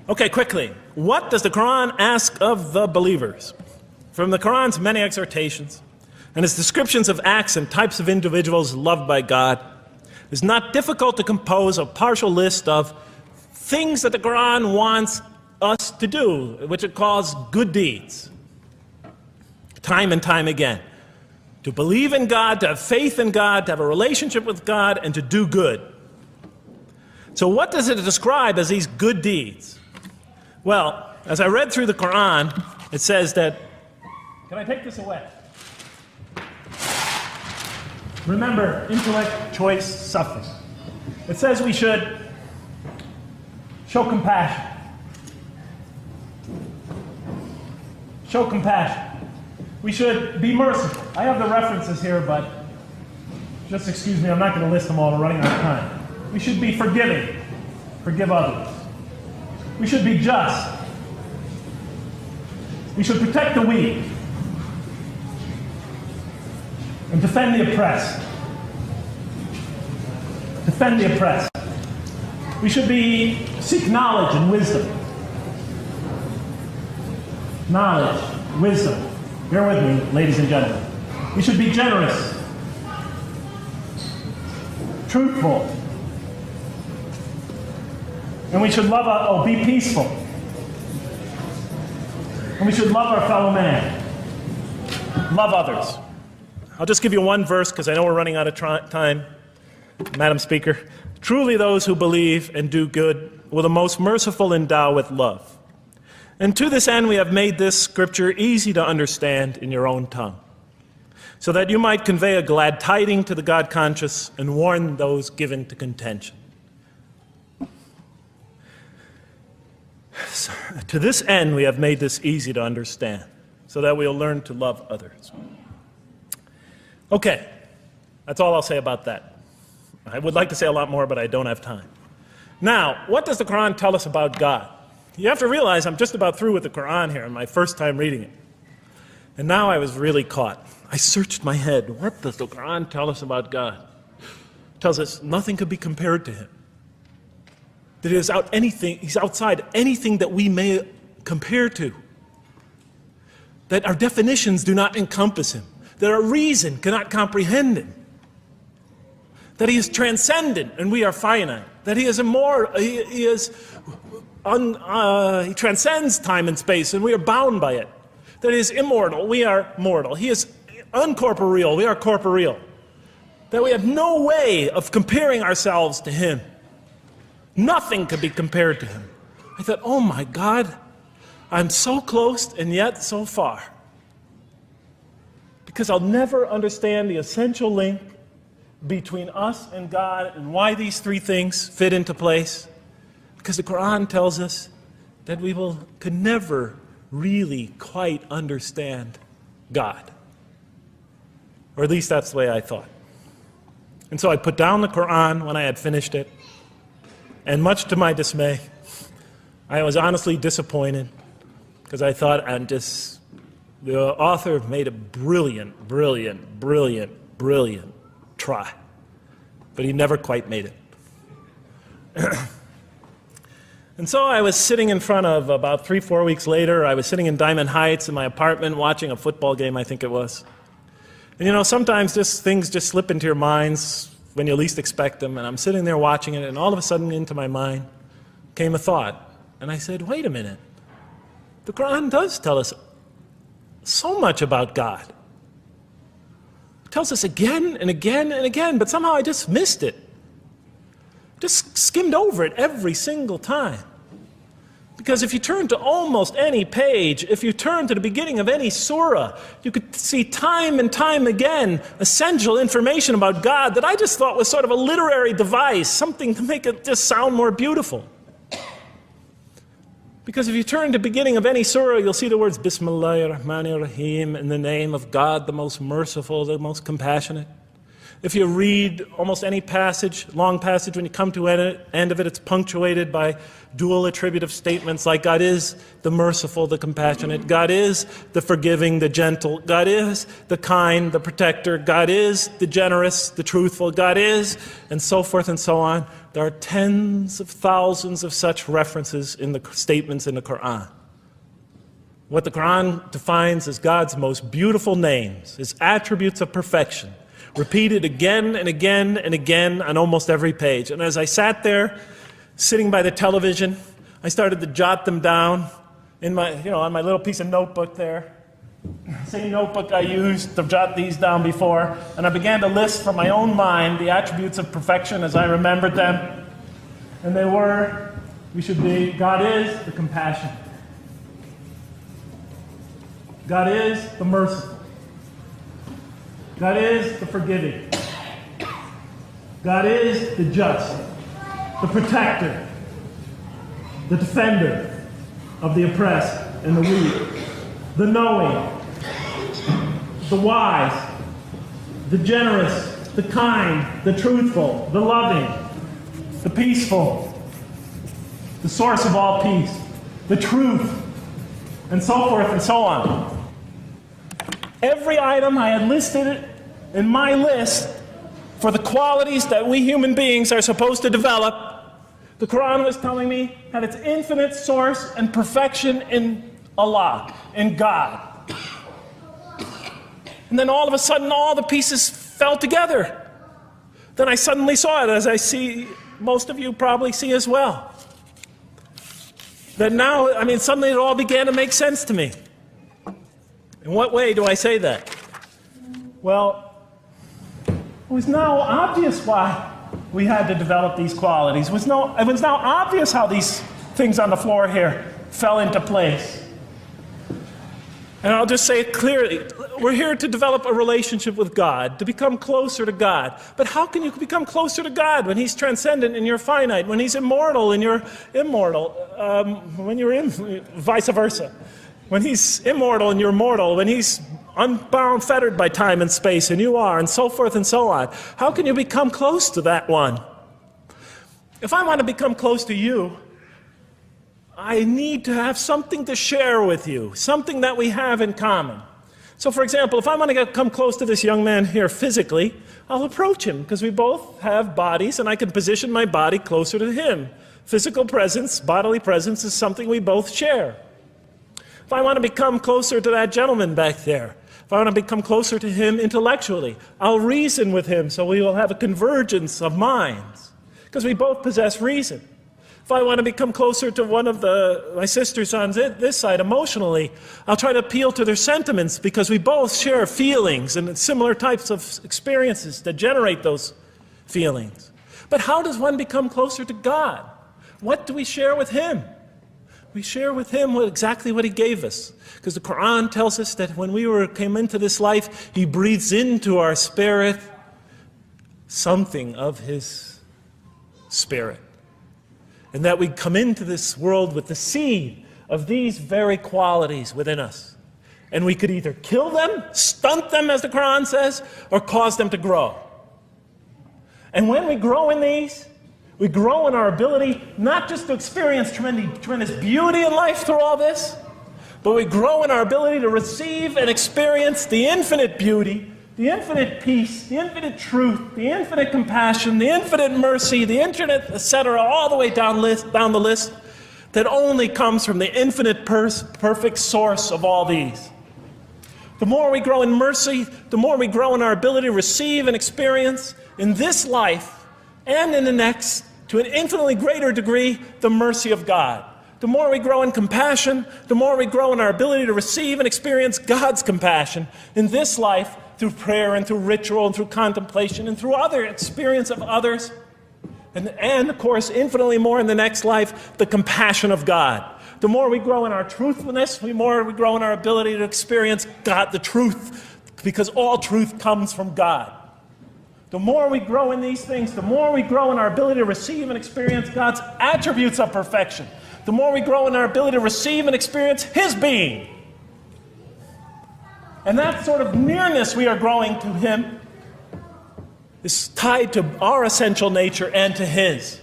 Okay, quickly. What does the Qur'an ask of the believers? From the Qur'an's many exhortations and its descriptions of acts and types of individuals loved by God, it's not difficult to compose a partial list of things that the Qur'an wants us to do, which it calls good deeds, time and time again. To believe in God, to have faith in God, to have a relationship with God, and to do good. So what does it describe as these good deeds? Well, as I read through the Qur'an, it says that, can I take this away? Remember, intellect, choice, suffering. It says we should show compassion. Show compassion. We should be merciful. I have the references here, but just excuse me, I'm not going to list them all. We're running out of time. We should be forgiving. Forgive others. We should be just. We should protect the weak and defend the oppressed. Defend the oppressed. We should seek knowledge and wisdom. Knowledge, wisdom. Bear with me, ladies and gentlemen. We should be generous, truthful, and we should be peaceful. And we should love our fellow man. Love others. I'll just give you one verse because I know we're running out of time, Madam Speaker. Truly those who believe and do good will the most merciful endow with love. And to this end we have made this scripture easy to understand in your own tongue, so that you might convey a glad tiding to the God-conscious and warn those given to contention. So, to this end we have made this easy to understand, so that we'll learn to love others. Okay, that's all I'll say about that. I would like to say a lot more, but I don't have time. Now, what does the Qur'an tell us about God? You have to realize I'm just about through with the Qur'an here, in my first time reading it. And now I was really caught. I searched my head. What does the Qur'an tell us about God? It tells us nothing could be compared to him. That he's outside anything that we may compare to. That our definitions do not encompass him. That our reason cannot comprehend him. That he is transcendent and we are finite. That he is immortal. He transcends time and space and we are bound by it. That he is immortal, we are mortal. He is uncorporeal, we are corporeal. That we have no way of comparing ourselves to him. Nothing could be compared to him. I thought, oh my God, I'm so close and yet so far. Because I'll never understand the essential link between us and God and why these three things fit into place. Because the Qur'an tells us that we could never really quite understand God. Or at least that's the way I thought. And so I put down the Qur'an when I had finished it. And much to my dismay, I was honestly disappointed because I thought The author made a brilliant try, but he never quite made it. And so I was sitting in front of, about 3-4 weeks later, I was sitting in Diamond Heights in my apartment watching a football game, I think it was. And you know, sometimes things just slip into your minds when you least expect them, and I'm sitting there watching it, and all of a sudden into my mind came a thought. And I said, wait a minute. The Qur'an does tell us so much about God. It tells us again and again and again, but somehow I just missed it. Just skimmed over it every single time. Because if you turn to almost any page, if you turn to the beginning of any surah, you could see time and time again essential information about God that I just thought was sort of a literary device, something to make it just sound more beautiful. Because if you turn to the beginning of any surah, you'll see the words Bismillahir Rahmanir Rahim, in the name of God, the most merciful, the most compassionate. If you read almost any passage, long passage, when you come to the end of it, it's punctuated by dual attributive statements like God is the merciful, the compassionate, God is the forgiving, the gentle, God is the kind, the protector, God is the generous, the truthful, God is, and so forth and so on. There are tens of thousands of such references in the statements in the Qur'an. What the Qur'an defines as God's most beautiful names, His attributes of perfection, repeated again and again and again on almost every page. And as I sat there, sitting by the television, I started to jot them down in my, on my little piece of notebook there. Same notebook I used to jot these down before. And I began to list from my own mind the attributes of perfection as I remembered them. And they were, God is the compassionate. God is the merciful. God is the forgiving. God is the just, the protector, the defender of the oppressed and the weak, the knowing, the wise, the generous, the kind, the truthful, the loving, the peaceful, the source of all peace, the truth, and so forth and so on. Every item I had listed in my list for the qualities that we human beings are supposed to develop, the Quran was telling me had its infinite source and perfection in Allah, in God. And then all of a sudden, all the pieces fell together. Then I suddenly saw it, as I see most of you probably see as well. That now, suddenly it all began to make sense to me. In what way do I say that? Well, it was now obvious why we had to develop these qualities. It was now obvious how these things on the floor here fell into place. And I'll just say it clearly. We're here to develop a relationship with God, to become closer to God. But how can you become closer to God when He's transcendent and you're finite, when He's immortal and you're immortal, vice versa? When He's immortal and you're mortal, when He's unbound, fettered by time and space, and you are, and so forth and so on. How can you become close to that one? If I want to become close to you, I need to have something to share with you, something that we have in common. So for example, if I want to come close to this young man here physically, I'll approach him, because we both have bodies, and I can position my body closer to him. Physical presence, bodily presence, is something we both share. If I want to become closer to that gentleman back there, if I want to become closer to him intellectually, I'll reason with him so we will have a convergence of minds, because we both possess reason. If I want to become closer to one of my sisters on this side emotionally, I'll try to appeal to their sentiments, because we both share feelings and similar types of experiences that generate those feelings. But how does one become closer to God? What do we share with Him? We share with Him exactly what He gave us. Because the Qur'an tells us that when we came into this life, He breathes into our spirit something of His Spirit. And that we come into this world with the seed of these very qualities within us. And we could either kill them, stunt them, as the Qur'an says, or cause them to grow. And when we grow in these, we grow in our ability not just to experience tremendous beauty in life through all this, but we grow in our ability to receive and experience the infinite beauty, the infinite peace, the infinite truth, the infinite compassion, the infinite mercy, the infinite, etc., all the way down the list, that only comes from the infinite perfect source of all these. The more we grow in mercy, the more we grow in our ability to receive and experience in this life and in the next, to an infinitely greater degree, the mercy of God. The more we grow in compassion, the more we grow in our ability to receive and experience God's compassion in this life through prayer and through ritual and through contemplation and through other experience of others. And of course, infinitely more in the next life, the compassion of God. The more we grow in our truthfulness, the more we grow in our ability to experience God, the truth, because all truth comes from God. The more we grow in these things, the more we grow in our ability to receive and experience God's attributes of perfection. The more we grow in our ability to receive and experience His being. And that sort of nearness we are growing to Him is tied to our essential nature and to His.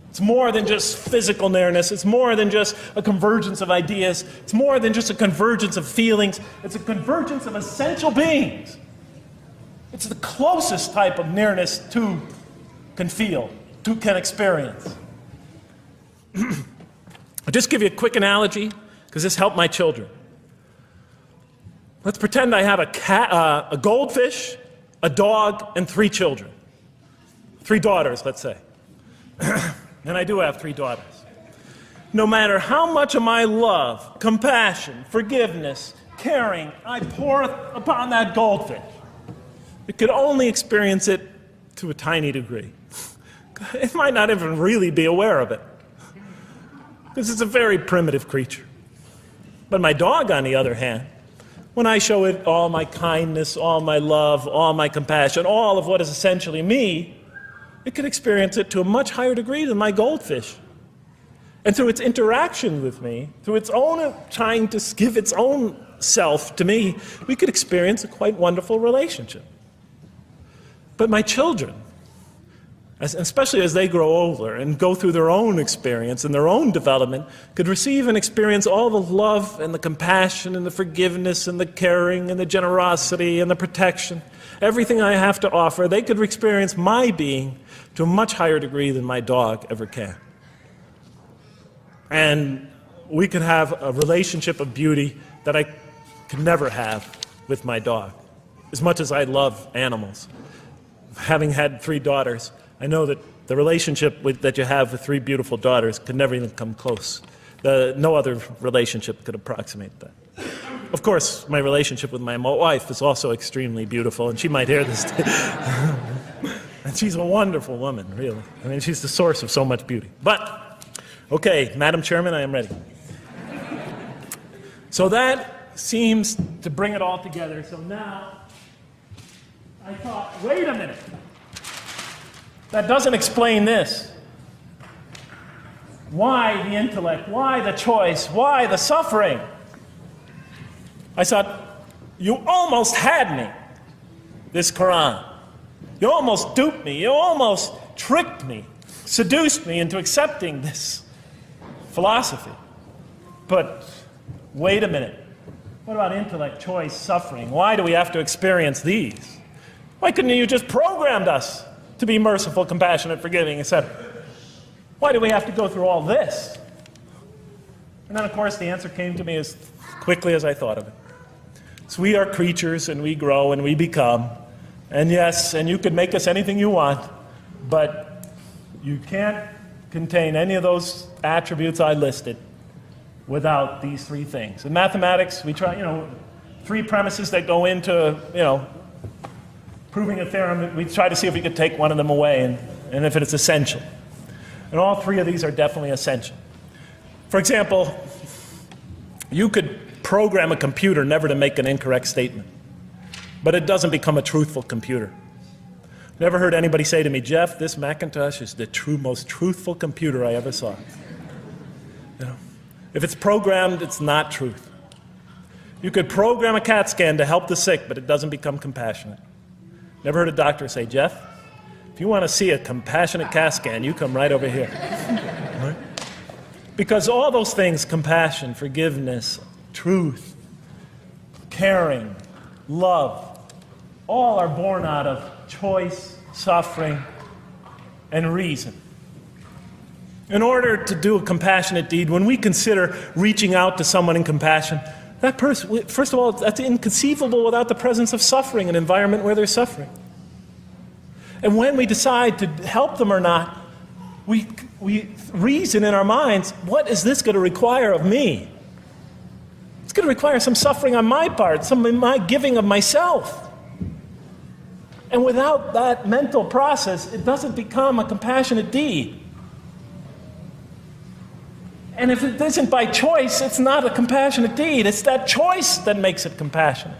It's more than just physical nearness. It's more than just a convergence of ideas. It's more than just a convergence of feelings. It's a convergence of essential beings. It's the closest type of nearness two can feel, two can experience. I'll just give you a quick analogy, because this helped my children. Let's pretend I have a goldfish, a dog, and 3 children. 3 daughters, let's say. And I do have 3 daughters. No matter how much of my love, compassion, forgiveness, caring I pour upon that goldfish, it could only experience it to a tiny degree. It might not even really be aware of it, because it's a very primitive creature. But my dog, on the other hand, when I show it all my kindness, all my love, all my compassion, all of what is essentially me, it can experience it to a much higher degree than my goldfish. And through its interaction with me, through its own trying to give its own self to me, we could experience a quite wonderful relationship. But my children, especially as they grow older and go through their own experience and their own development, could receive and experience all the love and the compassion and the forgiveness and the caring and the generosity and the protection, everything I have to offer. They could experience my being to a much higher degree than my dog ever can. And we could have a relationship of beauty that I could never have with my dog. As much as I love animals, having had 3 daughters, I know that the relationship that you have with 3 beautiful daughters could never even come close. No other relationship could approximate that. Of course, my relationship with my wife is also extremely beautiful, and she might hear this. And she's a wonderful woman, really. I mean, she's the source of so much beauty. But, okay, Madam Chairman, I am ready. So that seems to bring it all together. So now, I thought, wait a minute. That doesn't explain this. Why the intellect? Why the choice? Why the suffering? I thought, you almost had me, this Qur'an. You almost duped me. You almost tricked me, seduced me into accepting this philosophy. But wait a minute. What about intellect, choice, suffering? Why do we have to experience these? Why couldn't you just programmed us to be merciful, compassionate, forgiving, etc.? Why do we have to go through all this? And then, of course, the answer came to me as quickly as I thought of it. So we are creatures, and we grow, and we become. And yes, and you can make us anything you want, but you can't contain any of those attributes I listed without these 3 things. In mathematics, we try, 3 premises that go into, proving a theorem. We try to see if we could take one of them away, and if it's essential. And all 3 of these are definitely essential. For example, you could program a computer never to make an incorrect statement, but it doesn't become a truthful computer. Never heard anybody say to me, Jeff, this Macintosh is the most truthful computer I ever saw. If it's programmed, it's not truth. You could program a CAT scan to help the sick, but it doesn't become compassionate. Never heard a doctor say, Jeff, if you want to see a compassionate CAT scan, you come right over here. Right? Because all those things, compassion, forgiveness, truth, caring, love, all are born out of choice, suffering, and reason. In order to do a compassionate deed, when we consider reaching out to someone in compassion, that person, first of all, that's inconceivable without the presence of suffering, an environment where there's suffering. And when we decide to help them or not, we reason in our minds, what is this going to require of me? It's going to require some suffering on my part, some of my giving of myself. And without that mental process, it doesn't become a compassionate deed. And if it isn't by choice, it's not a compassionate deed. It's that choice that makes it compassionate.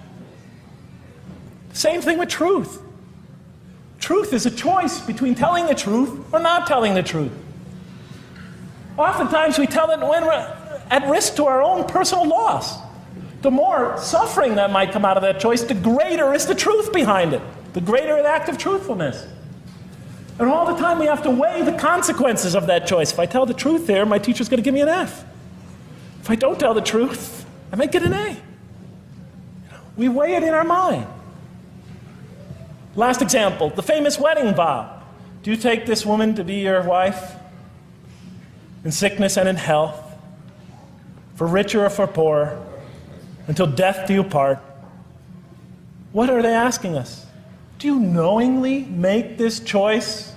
Same thing with truth. Truth is a choice between telling the truth or not telling the truth. Oftentimes we tell it when we're at risk to our own personal loss. The more suffering that might come out of that choice, the greater is the truth behind it. The greater the act of truthfulness. And all the time we have to weigh the consequences of that choice. If I tell the truth here, my teacher's going to give me an F. If I don't tell the truth, I might get an A. We weigh it in our mind. Last example, the famous wedding vow. Do you take this woman to be your wife in sickness and in health, for richer or for poorer, until death do you part? What are they asking us? Do you knowingly make this choice,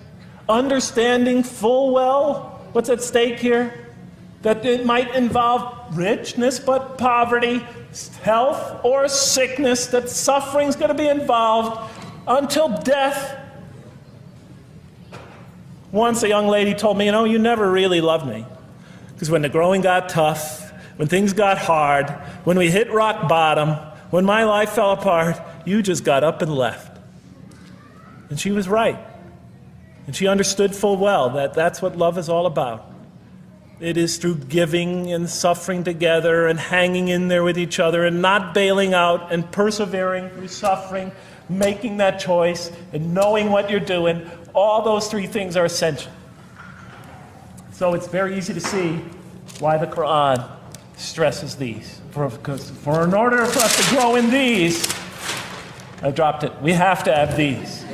understanding full well what's at stake here? That it might involve richness but poverty, health or sickness, that suffering's going to be involved until death. Once a young lady told me, you never really loved me. Because when the growing got tough, when things got hard, when we hit rock bottom, when my life fell apart, you just got up and left. And she was right. And she understood full well that that's what love is all about. It is through giving and suffering together and hanging in there with each other and not bailing out and persevering through suffering, making that choice and knowing what you're doing. All those three things are essential. So it's very easy to see why the Qur'an stresses these. For in order for us to grow in these, I dropped it, we have to have these.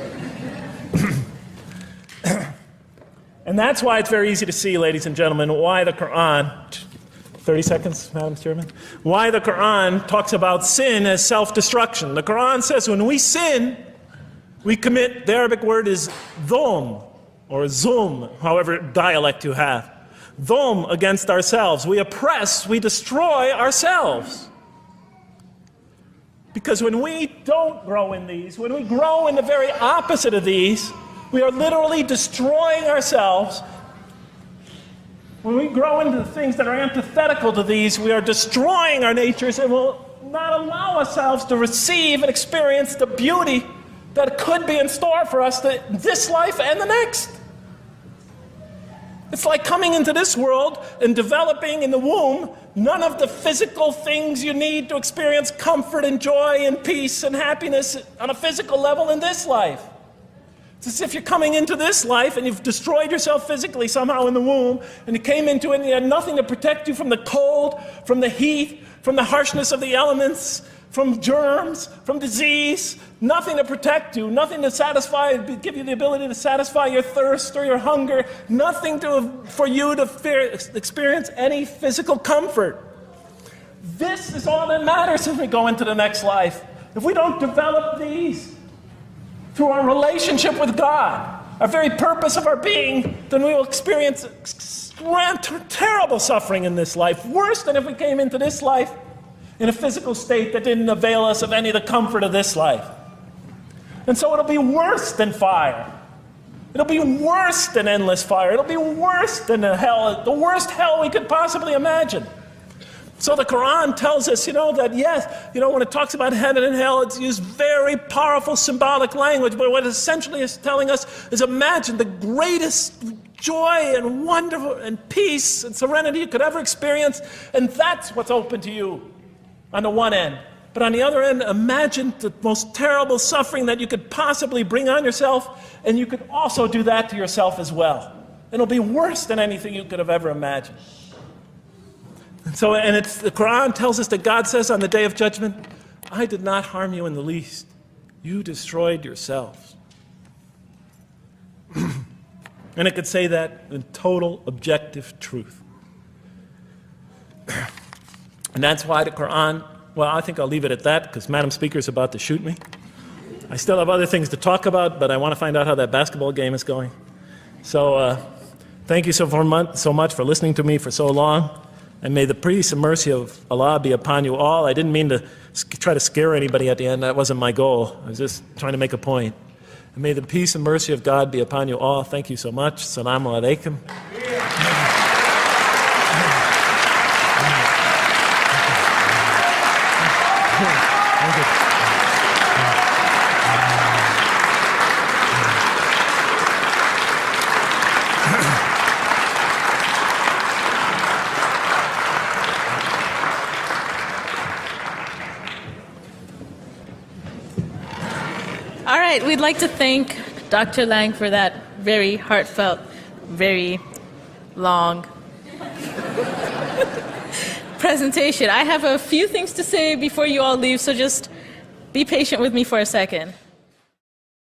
And that's why it's very easy to see, ladies and gentlemen, why the Qur'an, 30 seconds, Madam Chairman, why the Qur'an talks about sin as self-destruction. The Qur'an says when we sin, we commit, the Arabic word is dhulm, or zulm, however dialect you have. Dhulm against ourselves. We oppress, we destroy ourselves. Because when we don't grow in these, when we grow in the very opposite of these, we are literally destroying ourselves. When we grow into the things that are antithetical to these, we are destroying our natures and will not allow ourselves to receive and experience the beauty that could be in store for us this life and the next. It's like coming into this world and developing in the womb none of the physical things you need to experience comfort and joy and peace and happiness on a physical level in this life. It's as if you're coming into this life and you've destroyed yourself physically somehow in the womb, and you came into it and you had nothing to protect you from the cold, from the heat, from the harshness of the elements, from germs, from disease, nothing to protect you, nothing to satisfy, give you the ability to satisfy your thirst or your hunger, nothing for you to experience any physical comfort. This is all that matters as we go into the next life. If we don't develop these through our relationship with God, our very purpose of our being, then we will experience terrible suffering in this life, worse than if we came into this life in a physical state that didn't avail us of any of the comfort of this life. And so it'll be worse than fire. It'll be worse than endless fire. It'll be worse than the worst hell we could possibly imagine. So the Quran tells us, that yes, when it talks about heaven and hell, it's used very powerful symbolic language, but what it essentially is telling us is imagine the greatest joy and wonder and peace and serenity you could ever experience, and that's what's open to you on the one end. But on the other end, imagine the most terrible suffering that you could possibly bring on yourself, and you could also do that to yourself as well. It'll be worse than anything you could have ever imagined. And it's the Qur'an tells us that God says on the day of judgment, I did not harm you in the least. You destroyed yourselves. And it could say that in total objective truth. And that's why the Qur'an, well, I think I'll leave it at that because Madam Speaker is about to shoot me. I still have other things to talk about, but I want to find out how that basketball game is going. So thank you so much for listening to me for so long. And may the peace and mercy of Allah be upon you all. I didn't mean to try to scare anybody at the end. That wasn't my goal. I was just trying to make a point. And may the peace and mercy of God be upon you all. Thank you so much. Assalamu alaikum. Thank you. All right, we'd like to thank Dr. Lang for that very heartfelt, very long presentation. I have a few things to say before you all leave, so just be patient with me for a second.